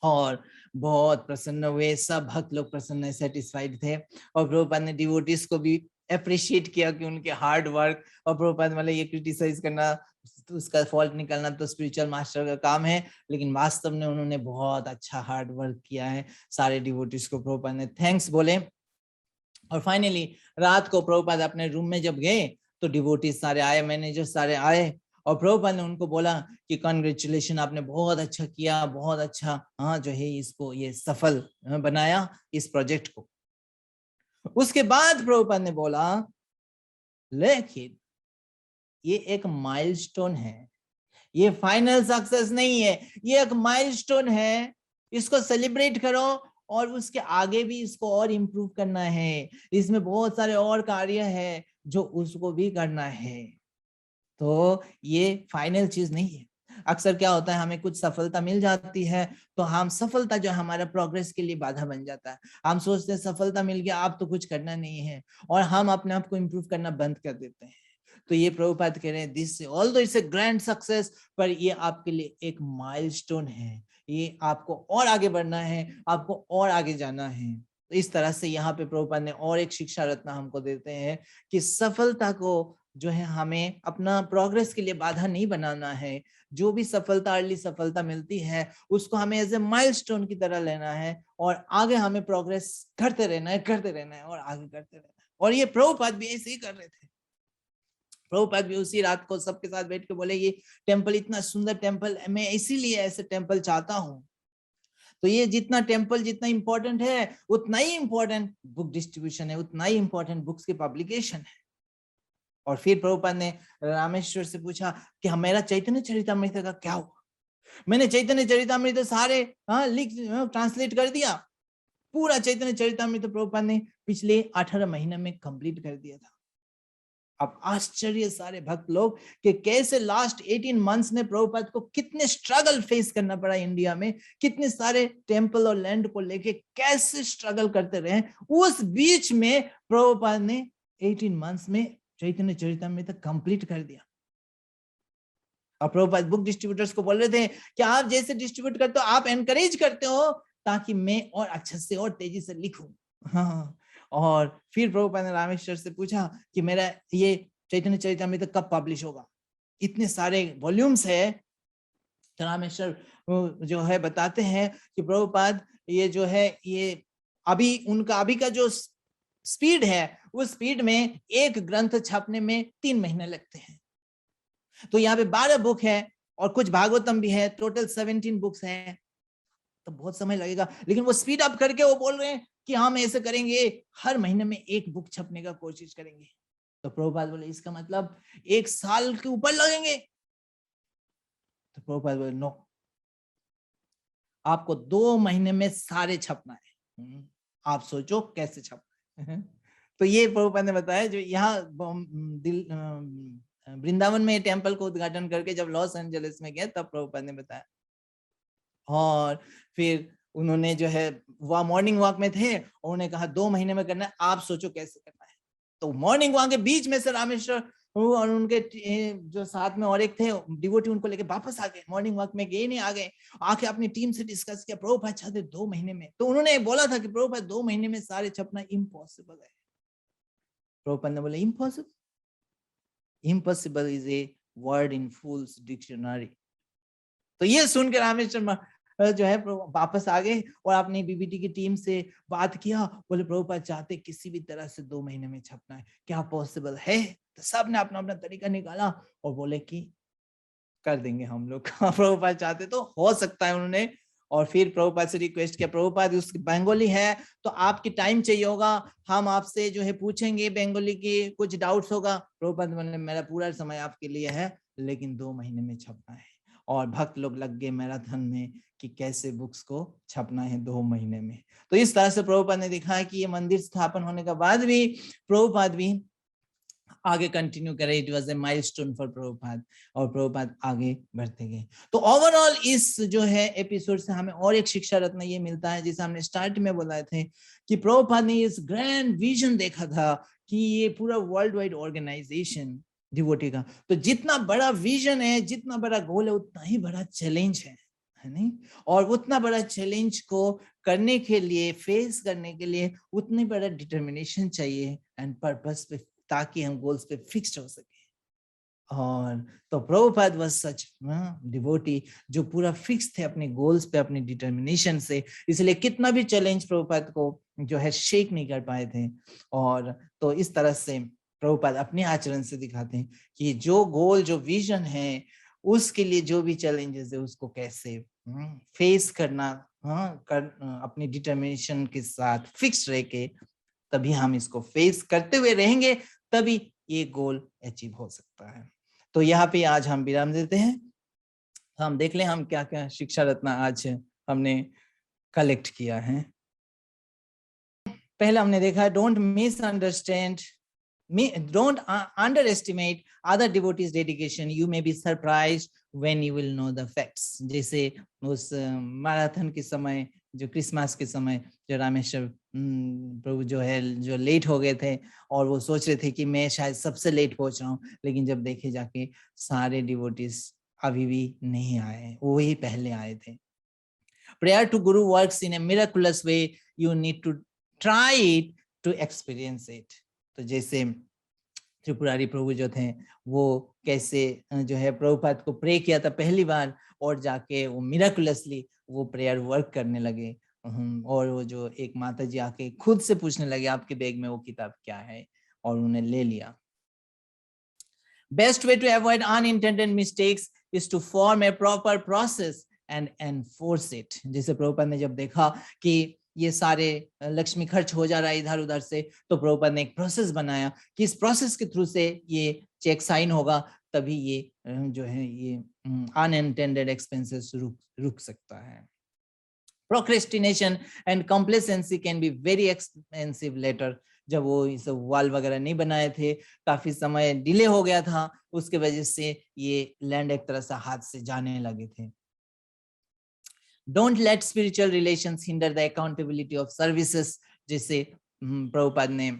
और बहुत प्रसन्न हुए, सब भक्त लोग प्रसन्न सेटिस्फाइड थे। और प्रभुपाद ने डिवोटीज को भी अप्रिशिएट किया कि उनके हार्ड वर्क, और प्रभुपाद मतलब ये क्रिटिसाइज करना, तो उसका फॉल्ट निकालना तो स्पिरिचुअल मास्टर का काम है, लेकिन वास्तव में उन्होंने बहुत अच्छा हार्ड वर्क किया है। सारे डिवोटीज को प्रभुपाद ने थैंक्स बोले। और फाइनली रात को प्रभुपाद अपने रूम में जब गए, तो डिवोटीज सारे आए, मैनेजर सारे आए, और प्रभुपाद ने उनको बोला कि कांग्रेचुलेशन, आपने बहुत अच्छा किया, बहुत अच्छा, हाँ जो है इसको ये सफल बनाया इस प्रोजेक्ट को। उसके बाद प्रभुपाद ने बोला लेकिन ये एक माइलस्टोन है, ये फाइनल सक्सेस नहीं है, ये एक माइलस्टोन है, इसको सेलिब्रेट करो, और उसके आगे भी इसको और इम्प्रूव करना है, इसमें बहुत सारे और कार्य है जो उसको भी करना है। तो ये फाइनल चीज नहीं है। अक्सर क्या होता है, हमें कुछ सफलता मिल जाती है, तो हम सफलता जो हमारा प्रोग्रेस के लिए बाधा बन जाता है। हम सोचते हैं सफलता मिल गया, आप तो कुछ करना नहीं है, और हम अपने आप को इम्प्रूव करना बंद कर देते हैं। तो ये प्रभुपाद कह रहे हैं this although it's a grand success, पर ये आपके लिए एक माइलस्टोन है, ये आपको और आगे बढ़ना है, आपको और आगे जाना है। तो इस तरह से यहाँ पे प्रभुपाद ने और एक शिक्षा रत्न हमको देते हैं कि सफलता को जो है हमें अपना प्रोग्रेस के लिए बाधा नहीं बनाना है। जो भी सफलता, अर्ली सफलता मिलती है, उसको हमें एज ए माइलस्टोन की तरह लेना है, और आगे हमें प्रोग्रेस करते रहना है, करते रहना है, और आगे करते रहना है। और ये प्रभुपाद भी ऐसे ही कर रहे थे। प्रभुपाद भी उसी रात को सबके साथ बैठ के बोले ये टेम्पल इतना सुंदर टेम्पल, मैं इसीलिए ऐसे टेम्पल चाहता हूँ। तो ये जितना टेम्पल जितना इंपॉर्टेंट है, उतना ही इंपॉर्टेंट बुक डिस्ट्रीब्यूशन है, उतना ही इंपॉर्टेंट बुक्स की पब्लिकेशन है। और फिर प्रभुपाद ने रामेश्वर से पूछा कि मेरा चैतन्य चरितामृत का क्या हुआ। मैंने चैतन्य चरितामृत सारे लिख ट्रांसलेट कर दिया, पूरा चैतन्य चरितामृत प्रभुपाद ने पिछले 18 महीने में कंप्लीट कर दिया था। अब आश्चर्य सारे भक्त लोग कि कैसे लास्ट 18 मंथ्स में प्रभुपाद को कितने स्ट्रगल फेस करना पड़ा इंडिया में, कितने सारे टेम्पल और लैंड को लेके कैसे स्ट्रगल करते रहे। उस बीच में प्रभुपाद ने 18 मंथ्स में चैतन्य चरितामृत कंप्लीट कर दिया। और प्रभुपाद बुक डिस्ट्रीब्यूटर्स को बोल रहे थे कि आप जैसे डिस्ट्रीब्यूट करते हो, आप एनकरेज करते हो ताकि मैं और अच्छे से और तेजी से लिखूं। हाँ। और फिर प्रभुपाद ने रामेश्वर से पूछा कि मेरा ये चैतन्य चरितामृत कब पब्लिश होगा, इतने सारे वॉल्यूम्स है। तो रामेश्वर जो है बताते हैं कि प्रभुपाद ये जो है ये अभी उनका अभी का जो स्पीड है, उस स्पीड में एक ग्रंथ छापने में 3 महीने लगते हैं। तो यहाँ पे 12 बुक है और कुछ भागवतम भी है, टोटल 17 बुक्स हैं, तो बहुत समय लगेगा। लेकिन वो स्पीड अप करके वो बोल रहे हैं कि हम ऐसे करेंगे, हर महीने में एक बुक छपने का कोशिश करेंगे। तो प्रभुपाद बोले इसका मतलब 1 साल के ऊपर लगेंगे। तो प्रभुपाद बोले नो, आपको 2 महीने में सारे छपना है। आप सोचो कैसे छपना है। तो ये प्रभुपाद ने बताया, जो यहाँ वृंदावन में टेम्पल को उद्घाटन करके जब लॉस एंजलिस में गए तब प्रभुपाद ने बताया। और फिर उन्होंने जो है वह मॉर्निंग वॉक में थे, उन्होंने कहा 2 महीने में करना है, आप सोचो कैसे करना है। तो मॉर्निंग वॉक के बीच में से रामेश्वर और उनके जो साथ में और एक थे डिवोटी, उनको लेके वापस आ गए, मॉर्निंग वॉक में गए नहीं, आ गए, आके अपनी टीम से डिस्कस किया, प्रभुपाद चाहते 2 महीने में। तो उन्होंने बोला था कि प्रभुपाद 2 महीने में सारे छपना इम्पॉसिबल है। प्रभुपाद ने बोला impossible, impossible is a word in fools dictionary. तो ये सुन के रामेश्वर जो है वापस आ गए और अपनी बीबीटी की टीम से बात किया, बोले प्रभुपाद चाहते किसी भी तरह से 2 महीने में छपना है, क्या पॉसिबल है? तो सब ने अपना अपना तरीका निकाला और बोले कि कर देंगे हम लोग। प्रभुपाद चाहते तो हो सकता है उन्होंने। और फिर प्रभुपाद से रिक्वेस्ट किया, प्रभुपाद उस बंगाली है तो आपकी टाइम चाहिए होगा, हम आपसे जो है पूछेंगे बंगाली की, कुछ डाउट्स होगा। प्रभुपाद बोले मेरा पूरा समय आपके लिए है, लेकिन 2 महीने में छपना है। और भक्त लोग लग गए मैराथन में कि कैसे बुक्स को छपना है 2 महीने में। तो इस तरह से प्रभुपाद ने दिखाया कि ये मंदिर स्थापन होने के बाद भी प्रभुपाद भी आगे कंटिन्यू करे। It was a milestone for Prabhupada, और प्रभुपाद आगे बढ़ते गए। तो ओवरऑल इस जो है एपिसोड से हमें और एक शिक्षा रत्न ये मिलता है, जिसे हमने स्टार्ट में बोला थे कि प्रभुपाद ने इस ग्रैंड विजन देखा था कि ये पूरा वर्ल्ड वाइड ऑर्गेनाइजेशन डिवोटी का, तो जितना बड़ा विजन है, जितना बड़ा गोल है, उतना ही बड़ा चैलेंज है नहीं? और उतना बड़ा चैलेंज को करने के लिए, फेस करने के लिए उतनी बड़ा डिटर्मिनेशन चाहिए एंड पर्पस पे, ताकि हम गोल्स पे फिक्स्ड हो सके। और तो प्रभुपाद वाज सच डिवोटी जो पूरा फिक्स थे अपने गोल्स पे, अपनी डिटर्मिनेशन से, इसलिए कितना भी चैलेंज प्रभुपाद को जो है शेक नहीं कर पाए थे। और तो इस तरह से प्रभुपाद अपने आचरण से दिखाते हैं कि जो गोल, जो विजन है, उसके लिए जो भी चैलेंजेस है उसको कैसे फेस करना, अपनी डिटर्मिनेशन के साथ फिक्स रह के, तभी हम इसको फेस करते हुए रहेंगे, तभी ये गोल अचीव हो सकता है। तो यहाँ पे आज हम विराम देते हैं। हम देख लें हम क्या क्या शिक्षा रत्न आज हमने कलेक्ट किया है। पहले हमने देखा don't misunderstand, don't underestimate other devotees dedication, you may be surprised when you will know the facts। जैसे उस मैराथन के समय, जो क्रिसमस के समय, जो रामेश्वर प्रभु जो है जो लेट हो गए थे और वो सोच रहे थे कि मैं शायद सबसे लेट पहुंच रहा हूँ, लेकिन जब देखे जाके सारे डिवोटीज अभी भी नहीं आए, वो ही पहले आए थे। Prayer to Guru works in a miraculous way, you need to try it to experience it। तो जैसे त्रिपुरारी प्रभु जो थे वो कैसे जो है प्रभुपाद को प्रे किया था पहली बार, और जाके वो मिराकुलसली वो प्रेयर वर्क करने लगे। और वो जो एक माता जी आके खुद से पूछने लगे आपके बैग में वो किताब क्या है, और उन्हें ले लिया। Best way to avoid unintended mistakes is to form a proper process and enforce it। जैसे प्रभुपाद ने जब देखा कि ये सारे लक्ष्मी खर्च हो जा रहा है इधर उधर से, तो प्रभुपाद ने एक प्रोसेस बनाया कि इस प्रोसेस के थ्रू से ये चेक साइन होगा, तभी ये जो है ये अनइंटेंडेड एक्सपेंसेस रुक सकता है। Procrastination and complacency can be very expensive later। जब वो इस वॉल वगैरह नहीं बनाए थे, काफी समय डिले हो गया था, उसके वजह से ये लैंड एक तरह से हाथ से जाने लगे थे। Don't let spiritual relations hinder the accountability of services। जैसे प्रभुपाद ने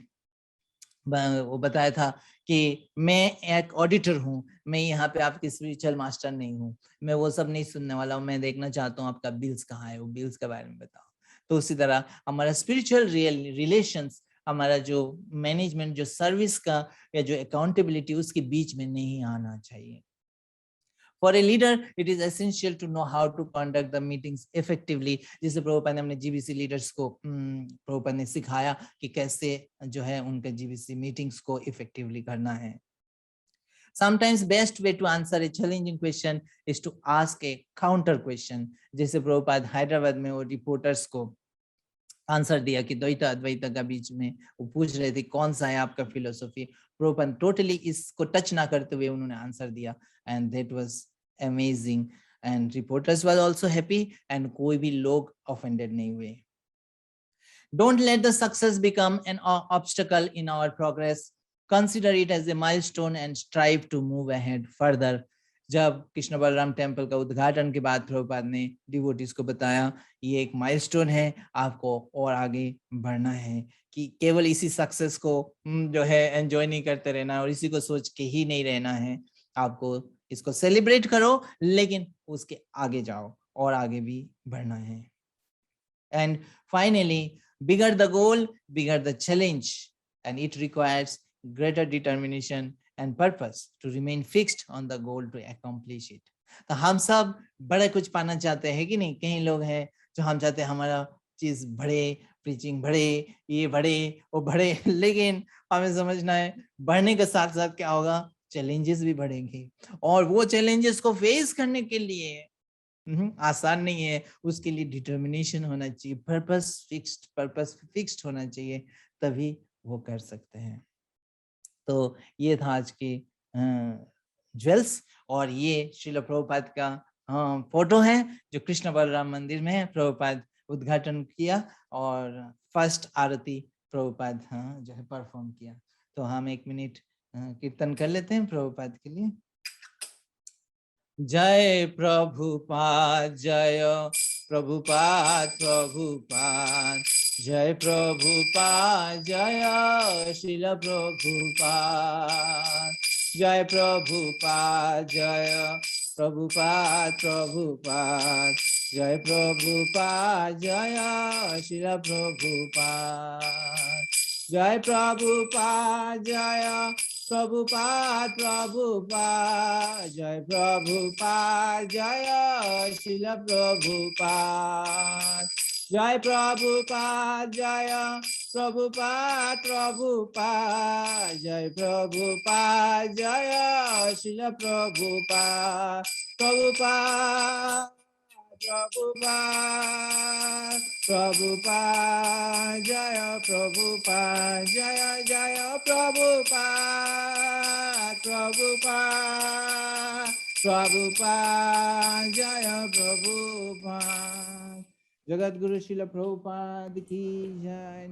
वो बताया था कि मैं एक ऑडिटर हूँ, मैं यहाँ पे आपकी स्पिरिचुअल मास्टर नहीं हूँ, मैं वो सब नहीं सुनने वाला हूँ, मैं देखना चाहता हूँ आपका बिल्स कहाँ है, वो बिल्स के बारे में बताओ। तो उसी तरह हमारा स्पिरिचुअल रिलेशंस, हमारा जो मैनेजमेंट, जो सर्विस का या जो अकाउंटेबिलिटी, उसके बीच में नहीं आना चाहिए। For a leader, it is essential to know how to conduct the meetings effectively। जिसे प्रभुपाद ने अपने जीबीसी लीडर्स को प्रभुपाद ने सिखाया कि कैसे जो है उनके जीबीसी मीटिंग्स को इफेक्टिवली करना है। Sometimes best way to answer a challenging question is to ask a counter question। जैसे प्रभुपाद हैदराबाद में वो रिपोर्टर्स को आंसर दिया कि द्वैत अद्वैत का बीच में वो पूछ रहे थे कौन सा है आपका फिलोसफी, प्रभुपाद टोटली इसको टच ना करते हुए उन्होंने आंसर दिया, and that was amazing, and reporters was also happy, and कोई भी लोग ऑफेंडेड नहीं हुए। Don't let the success become an obstacle in our progress. Consider it as a milestone and strive to move ahead further. जब Krishna Balram temple का उद्घाटन के बाद प्रभुपाद ने डिवोटीज को बताया ये एक माइलस्टोन है, आपको और आगे बढ़ना है, कि केवल इसी सक्सेस को जो है एंजॉय नहीं करते रहना और इसी को सोच के ही नहीं रहना है, आपको इसको सेलिब्रेट करो लेकिन उसके आगे जाओ और आगे भी बढ़ना है. And finally, bigger the goal, bigger the challenge, and it requires greater determination and purpose to remain fixed on the goal to accomplish it. तो हम सब बड़े कुछ पाना चाहते हैं कि नहीं? कई लोग हैं जो हम चाहते हैं हमारा चीज बढ़े, प्रीचिंग बढ़े, ये बढ़े, वो बढ़े, लेकिन हमें समझना है बढ़ने के साथ साथ क्या होगा, चैलेंजेस भी बढ़ेंगे और वो चैलेंजेस को फेस करने के लिए आसान नहीं है, उसके लिए डिटर्मिनेशन होना चाहिए, पर्पस फिक्स्ड होना चाहिए, तभी वो कर सकते हैं. तो ये था आज के ज्वेल्स और ये श्रील प्रभुपाद का फोटो है जो कृष्ण बलराम मंदिर में प्रभुपाद उद्घाटन किया और फर्स्ट आरती प्रभुपाद जो है परफॉर्म किया. तो हम 1 मिनट कीर्तन कर लेते हैं प्रभुपाद के लिए. जय प्रभुपाद, जय प्रभुपाद, प्रभुपाद, जय प्रभुपाद, जय श्रील प्रभुपाद, जय प्रभुपाद, जय प्रभुपाद, प्रभुपाद, जय प्रभुपाद, जय श्रील प्रभुपाद, जय प्रभुपाद, जय प्रभुपाद, प्रभुपाद, जय प्रभुपाद, जय श्रील प्रभुपाद, जय प्रभुपाद, जय प्रभुपाद, प्रभुपाद, जय प्रभुपाद, जय श्रील प्रभुपाद, प्रभुपाद, प्रभुपाद, प्रभुपाद, जय प्रभुपाद, जय जय प्रभुपाद, प्रभुपाद, प्रभुपाद, जय प्रभुपाद. जगत गुरु श्रील प्रभुपाद की जय.